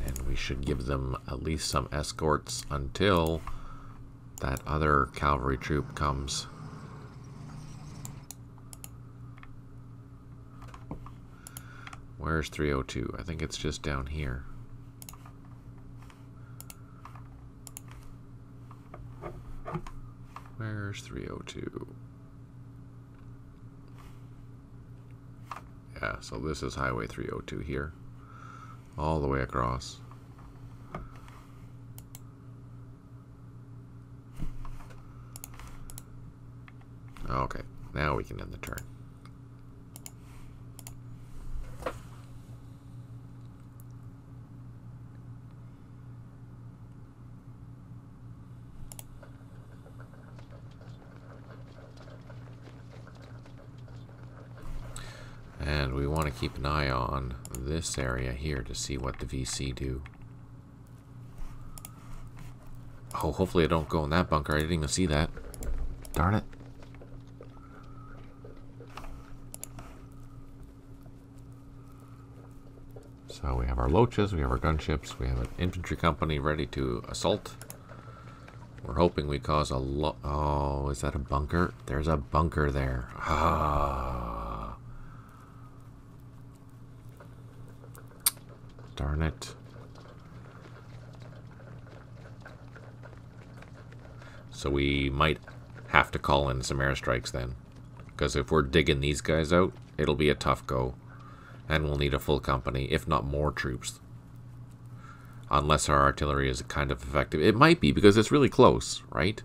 And we should give them at least some escorts until that other cavalry troop comes. Where's 302? I think it's just down here. Where's 302? Yeah, so this is Highway 302 here. All the way across. Okay, now we can end the turn. And we want to keep an eye on this area here to see what the VC do. Oh, hopefully I don't go in that bunker. I didn't even see that. Darn it. So we have our loaches, we have our gunships, we have an infantry company ready to assault. We're hoping we cause a lot. Oh, is that a bunker? There's a bunker there. Ah. Darn it. So we might have to call in some airstrikes then. Because if we're digging these guys out, it'll be a tough go. And we'll need a full company, if not more troops. Unless our artillery is kind of effective. It might be, because it's really close, right?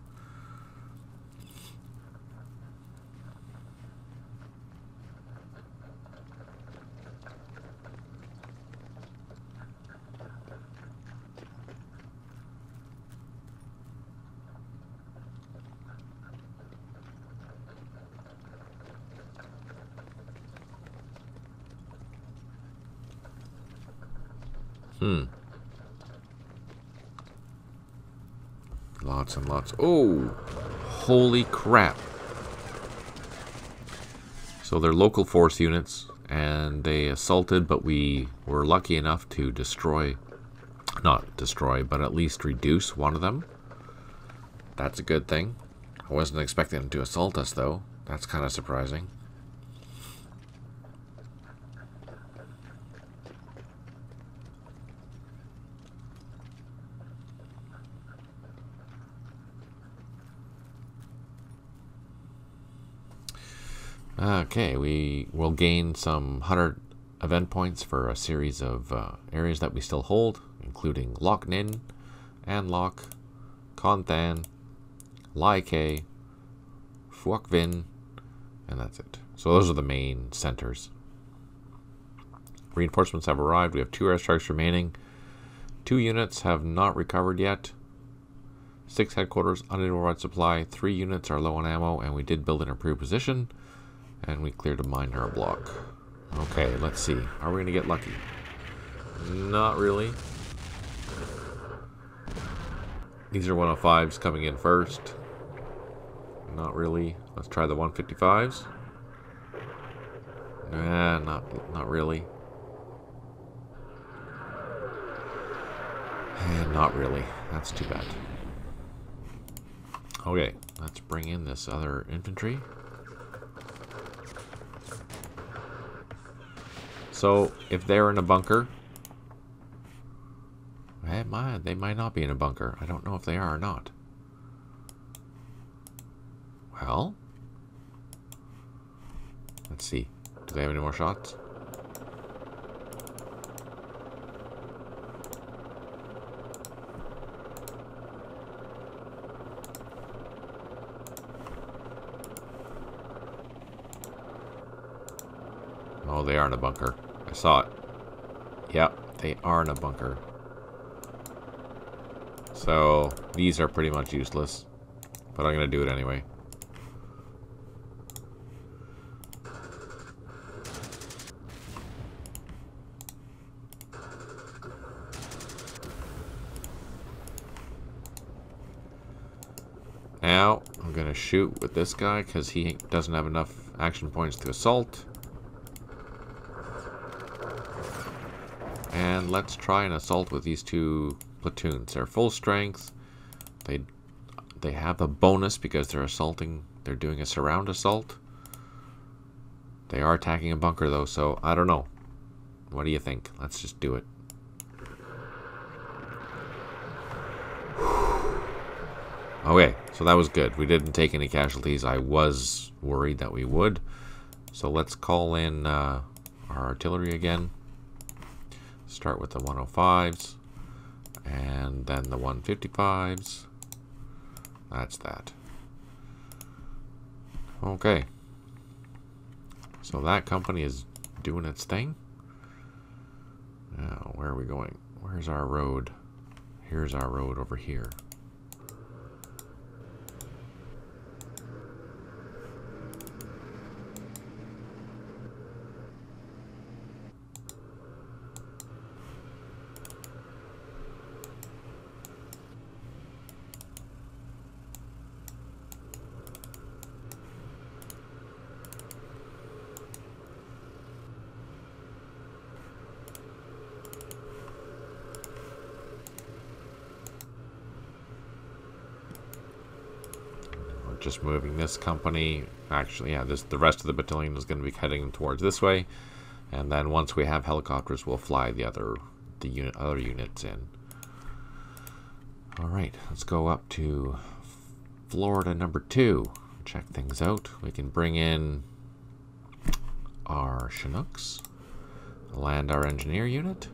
Lots and lots. Oh, holy crap. So they're local force units, and they assaulted, but we were lucky enough to destroy, not destroy, but at least reduce one of them. That's a good thing. I wasn't expecting them to assault us, though. That's kind of surprising. Okay, we will gain some 100 event points for a series of areas that we still hold, including Loch Ninh, An Loch, Con Than, Lai Khe, Phuoc Vinh, and that's it. So those are the main centers. Reinforcements have arrived. We have 2 airstrikes remaining. 2 units have not recovered yet. 6 headquarters, uninterrupted supply. 3 units are low on ammo, and we did build an improved position. And we cleared a mine-ore block. Okay, let's see. Are we going to get lucky? Not really. These are 105s coming in first. Not really. Let's try the 155s. Not really. And not really. That's too bad. Okay, let's bring in this other infantry. So, if they're in a bunker, they might not be in a bunker. I don't know if they are or not. Well, let's see. Do they have any more shots? Oh, they are in a bunker. I saw it. Yep, they are in a bunker. So, these are pretty much useless. But I'm going to do it anyway. Now, I'm going to shoot with this guy because he doesn't have enough action points to assault. And let's try an assault with these two platoons. They're full strength. They have a bonus because they're assaulting. They're doing a surround assault. They are attacking a bunker though, so I don't know. What do you think? Let's just do it. Okay, so that was good. We didn't take any casualties. I was worried that we would. So let's call in our artillery again. Start with the 105s. And then the 155s. That's that. Okay. So that company is doing its thing. Now, where are we going? Where's our road? Here's our road over here. Just moving this company. Actually, yeah, the rest of the battalion is going to be heading towards this way, and then once we have helicopters, we'll fly the other units in. All right, let's go up to Florida number 2. Check things out. We can bring in our Chinooks, land our engineer unit,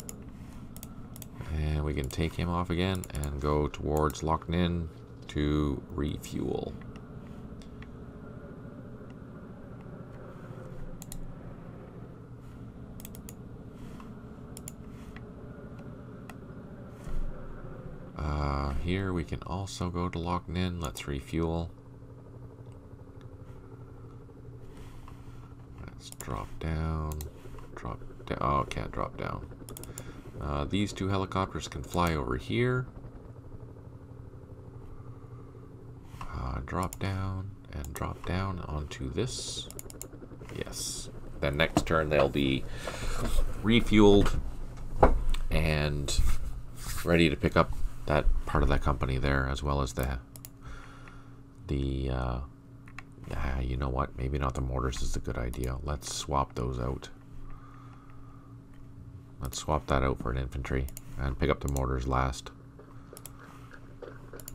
and we can take him off again and go towards Loch Ninh to refuel. Here we can also go to Loch Ninh. Let's refuel. Let's drop down. Oh, can't drop down. These two helicopters can fly over here. Drop down and drop down onto this. Yes. Then next turn they'll be refueled and ready to pick up that part of that company there, as well as yeah, you know what, maybe not the mortars is a good idea. Let's swap those out. Let's swap that out for an infantry and pick up the mortars last.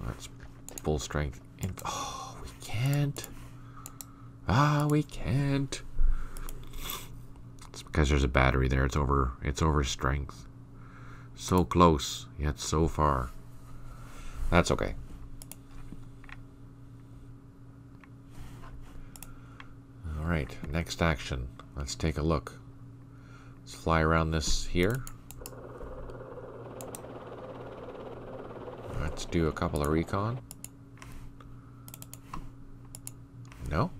That's full strength. Oh, we can't. We can't. It's because there's a battery there. It's over strength. So close, yet so far. That's okay. Alright, next action. Let's take a look. Let's fly around this here. Let's do a couple of recon. No?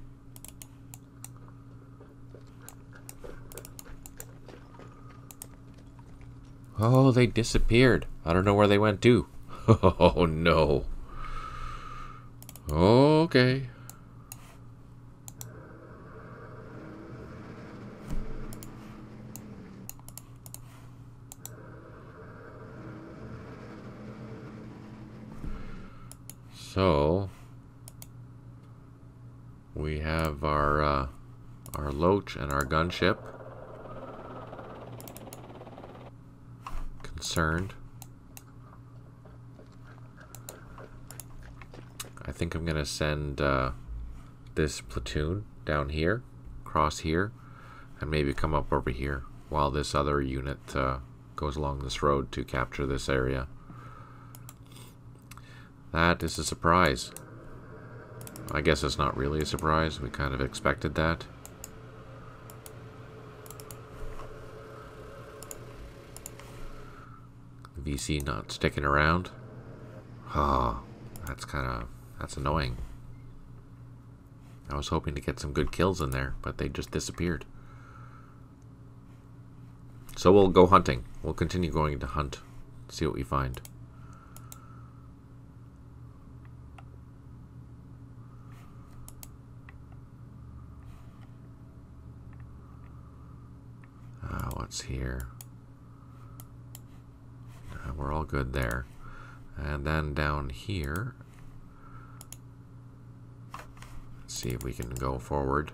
Oh, they disappeared. I don't know where they went to. Oh, no. Okay. So, we have our Loach and our gunship. Concerned. I think I'm going to send this platoon down here, across here, and maybe come up over here while this other unit goes along this road to capture this area. That is a surprise. I guess it's not really a surprise. We kind of expected that. VC not sticking around. Oh, that's annoying. I was hoping to get some good kills in there, but they just disappeared. So we'll go hunting. We'll continue going to hunt. See what we find. what's here. We're all good there. And then down here, let's see if we can go forward.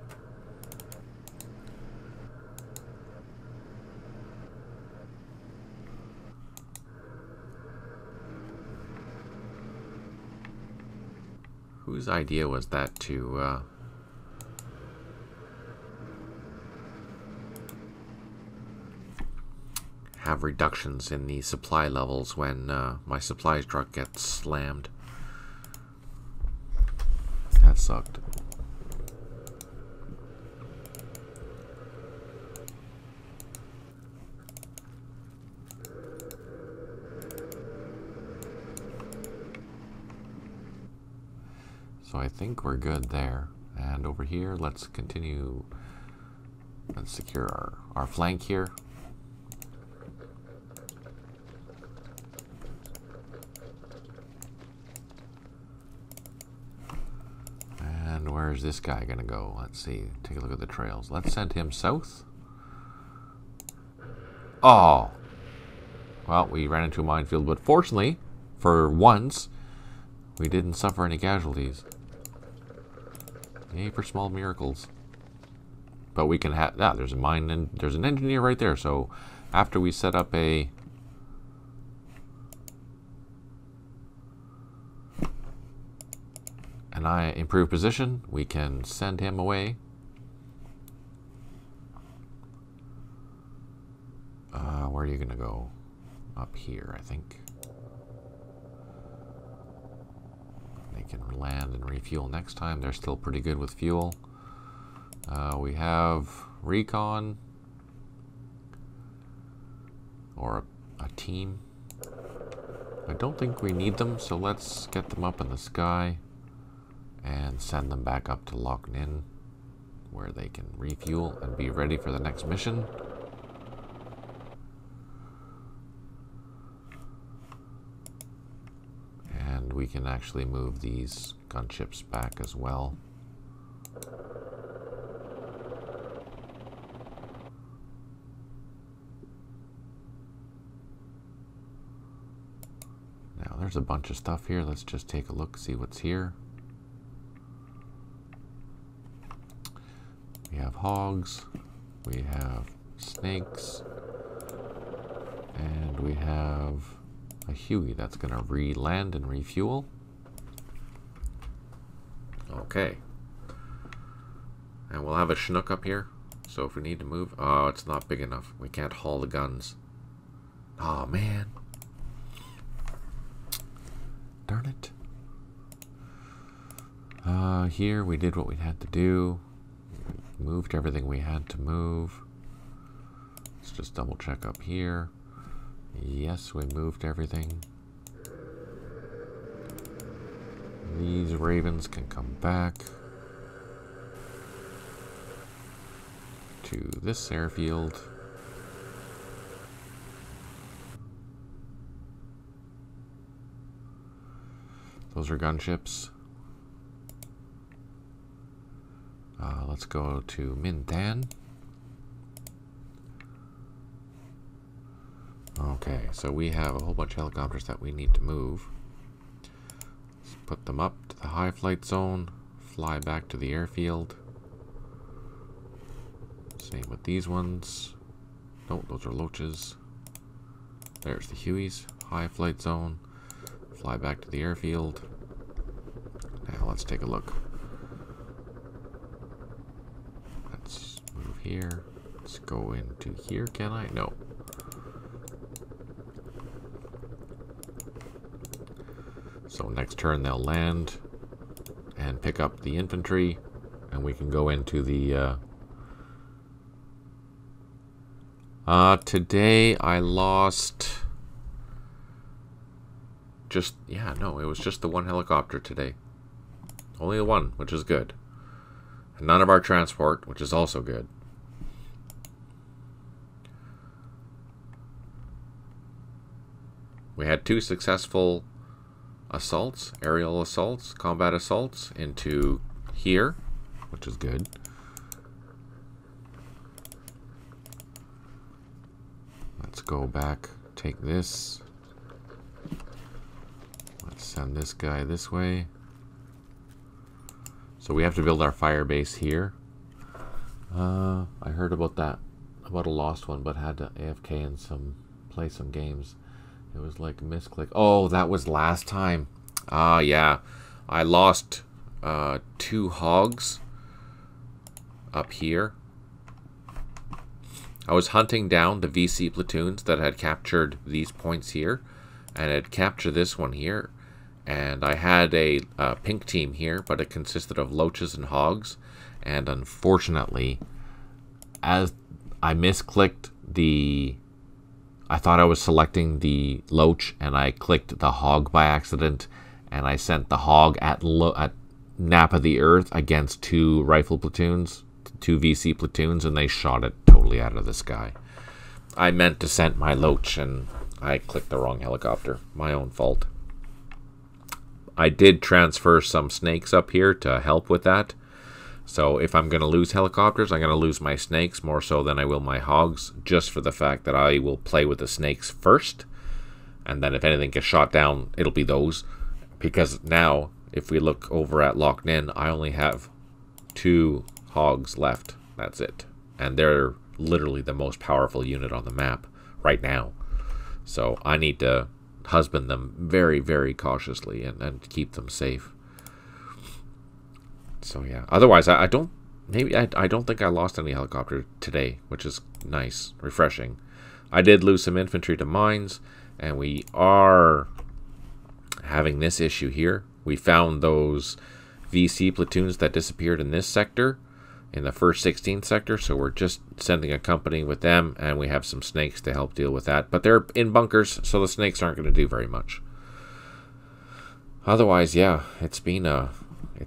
Whose idea was that to have reductions in the supply levels when my supplies truck gets slammed? That sucked. So I think we're good there. And over here, let's continue. Let's secure our flank here. And where's this guy gonna go? Let's see. Take a look at the trails. Let's send him south. Oh! Well, we ran into a minefield, but fortunately, for once, we didn't suffer any casualties. Yay for small miracles. But we can have... Yeah, there's a mine and there's an engineer right there. So after we set up an improved position, we can send him away. Where are you going to go? Up here, I think. They can land and refuel next time. They're still pretty good with fuel. We have recon. Or a team. I don't think we need them, so let's get them up in the sky and send them back up to Loch Ninh, where they can refuel and be ready for the next mission. And we can actually move these gunships back as well. Now there's a bunch of stuff here. Let's just take a look, see what's here. We have hogs, we have snakes, and we have a Huey that's going to re-land and refuel. Okay. And we'll have a Chinook up here, so if we need to move... Oh, it's not big enough. We can't haul the guns. Oh, man. Darn it. Here we did what we had to do. Moved everything we had to move. Let's just double check up here. Yes, we moved everything. These ravens can come back to this airfield. Those are gunships. Let's go to Minh Tan. Okay, so we have a whole bunch of helicopters that we need to move. Let's put them up to the high flight zone, fly back to the airfield. Same with these ones. No, those are Loaches. There's the Hueys, high flight zone, fly back to the airfield. Now let's take a look. Let's move here. Let's go into here, can I? No. So next turn they'll land and pick up the infantry, and we can go into the... today I lost... Just, yeah, no, it was just the one helicopter today. Only the one, which is good. And none of our transport, which is also good. We had 2 successful assaults, aerial assaults, combat assaults into here, which is good. go back, take this. Let's send this guy this way. So we have to build our Firebase here. I heard about that, about a lost one, but had to AFK and play some games. It was like a misclick. Oh, that was last time. Ah, yeah. I lost 2 hogs up here. I was hunting down the VC platoons that had captured these points here, and had captured this one here. And I had a pink team here, but it consisted of loaches and hogs. And unfortunately, as I misclicked I thought I was selecting the loach, and I clicked the hog by accident, and I sent the hog at nap of the earth against 2 rifle platoons, 2 VC platoons, and they shot it totally out of the sky. I meant to send my loach, and I clicked the wrong helicopter. My own fault. I did transfer some snakes up here to help with that. So if I'm going to lose helicopters, I'm going to lose my snakes more so than I will my hogs, just for the fact that I will play with the snakes first. And then if anything gets shot down, it'll be those. Because now, if we look over at Loch Ninh, I only have 2 hogs left. That's it. And they're literally the most powerful unit on the map right now. So I need to husband them very, very cautiously and keep them safe. So yeah, otherwise I don't think I lost any helicopter today, which is nice, refreshing. I did lose some infantry to mines, and we are having this issue here. We found those VC platoons that disappeared in this sector, in the first 16th sector, so we're just sending a company with them, and we have some snakes to help deal with that. But they're in bunkers, so the snakes aren't going to do very much. Otherwise, yeah, it's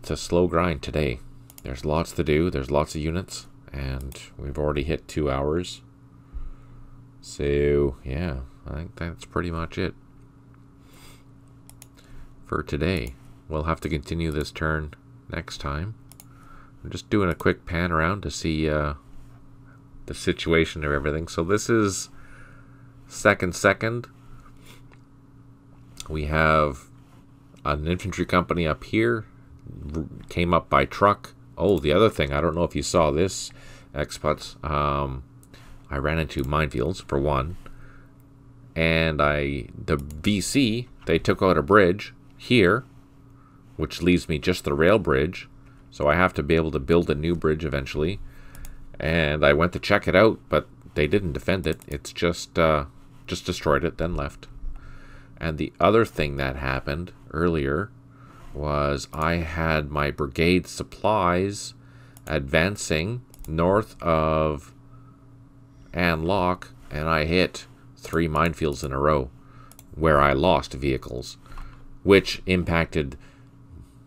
a slow grind today. There's lots to do, there's lots of units, and we've already hit 2 hours. So, yeah, I think that's pretty much it for today. We'll have to continue this turn next time. I'm just doing a quick pan around to see the situation of everything. So this is second. We have an infantry company up here. Came up by truck. Oh, the other thing, I don't know if you saw this, expats. I ran into minefields, for one. And the VC, they took out a bridge here, which leaves me just the rail bridge. So I have to be able to build a new bridge eventually. And I went to check it out, but they didn't defend it. It's just destroyed it, then left. And the other thing that happened earlier was I had my brigade supplies advancing north of An Loch, and I hit 3 minefields in a row where I lost vehicles, which impacted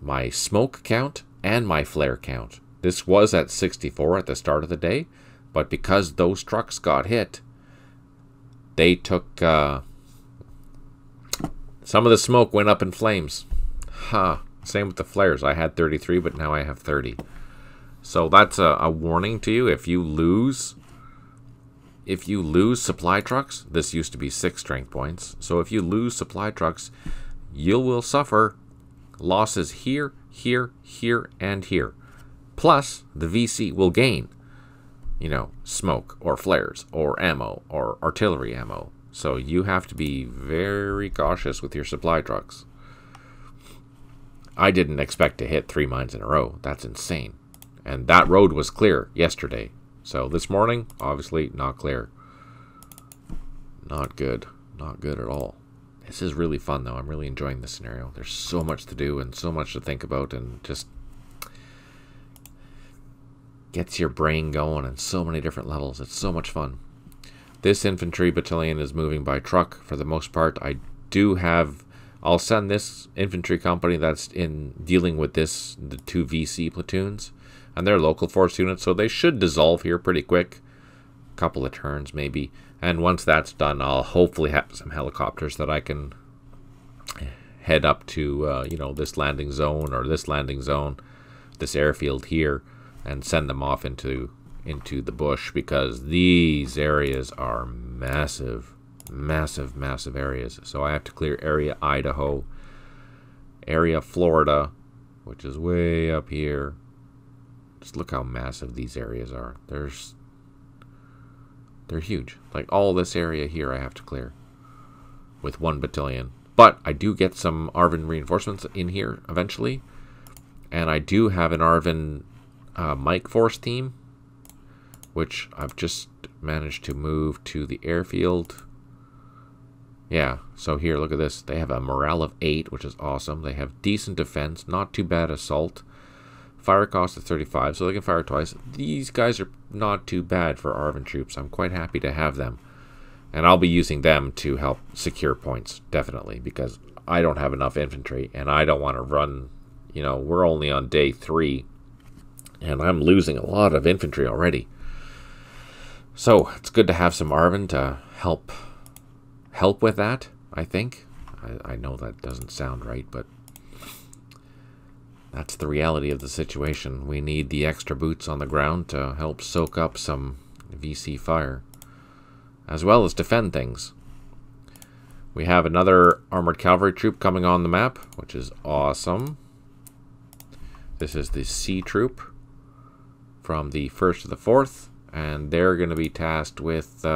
my smoke count and my flare count. This was at 64 at the start of the day, but because those trucks got hit, they took some of the smoke went up in flames. Same with the flares. I had 33, but now I have 30. So that's a warning to you. If you lose supply trucks, this used to be 6 strength points. So if you lose supply trucks, you will suffer losses here, here, here, and here. Plus, the VC will gain, smoke or flares or ammo or artillery ammo. So you have to be very cautious with your supply trucks. I didn't expect to hit 3 mines in a row. That's insane. And that road was clear yesterday. So this morning, obviously not clear. Not good. Not good at all. This is really fun, though. I'm really enjoying this scenario. There's so much to do and so much to think about, and just gets your brain going on so many different levels. It's so much fun. This infantry battalion is moving by truck for the most part. I'll send this infantry company that's in dealing with the 2 VC platoons, and they're local force units, so they should dissolve here pretty quick. A couple of turns maybe. And once that's done, I'll hopefully have some helicopters that I can head up to, this landing zone or this landing zone, this airfield here, and send them off into the bush, because these areas are massive. massive, massive areas. So I have to clear area Idaho, area Florida, which is way up here. Just look how massive these areas are. They're huge. Like all this area here I have to clear with 1 battalion. But I do get some ARVN reinforcements in here eventually. And I do have an ARVN Mike Force team, which I've just managed to move to the airfield. Yeah, so here, look at this. They have a morale of 8, which is awesome. They have decent defense, not too bad assault. Fire cost of 35, so they can fire twice. These guys are not too bad for ARVN troops. I'm quite happy to have them. And I'll be using them to help secure points, definitely, because I don't have enough infantry, and I don't want to run, you know, we're only on day 3, and I'm losing a lot of infantry already. So, it's good to have some ARVN to help with that, I think. I know that doesn't sound right, but that's the reality of the situation. We need the extra boots on the ground to help soak up some VC fire, as well as defend things. We have another armored cavalry troop coming on the map, which is awesome. This is the C troop from the 1st to the 4th, and they're going to be tasked with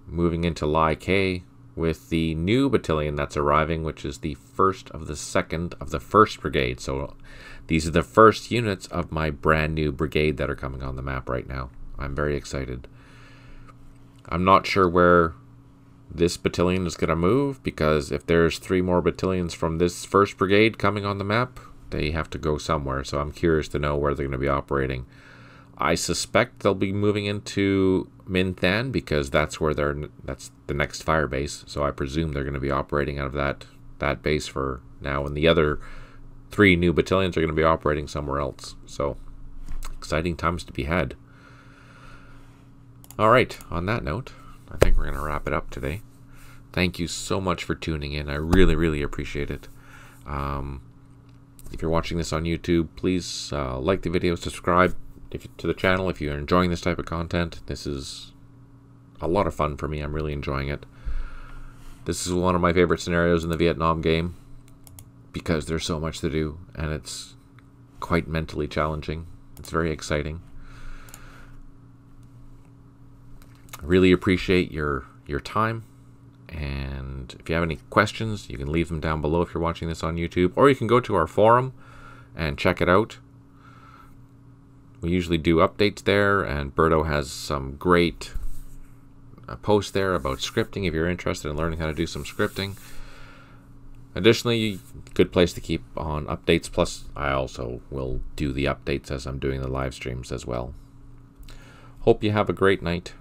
moving into Lai K with the new battalion that's arriving, which is the 1st of the 2nd of the 1st Brigade. So these are the first units of my brand new brigade that are coming on the map right now. I'm very excited. I'm not sure where this battalion is going to move, because if there's 3 more battalions from this 1st Brigade coming on the map, they have to go somewhere. So I'm curious to know where they're going to be operating. I suspect they'll be moving into Minh Than, because that's where that's the next Firebase. So I presume they're going to be operating out of that base for now, and the other 3 new battalions are going to be operating somewhere else. So exciting times to be had. All right, on that note, I think we're going to wrap it up today. Thank you so much for tuning in. I really, really appreciate it. If you're watching this on YouTube, please like the video, subscribe to the channel if you're enjoying this type of content. This is a lot of fun for me. I'm really enjoying it. This is one of my favorite scenarios in the Vietnam game, because there's so much to do, and it's quite mentally challenging. It's very exciting. I really appreciate your time, and if you have any questions, you can leave them down below if you're watching this on YouTube, or you can go to our forum and check it out. We usually do updates there, and Berto has some great posts there about scripting if you're interested in learning how to do some scripting. Additionally, good place to keep on updates, plus I also will do the updates as I'm doing the live streams as well. Hope you have a great night.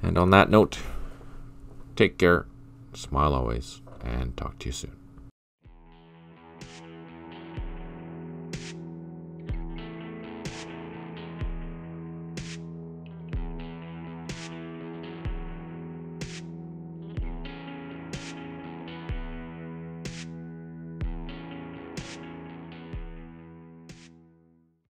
And on that note, take care, smile always, and talk to you soon.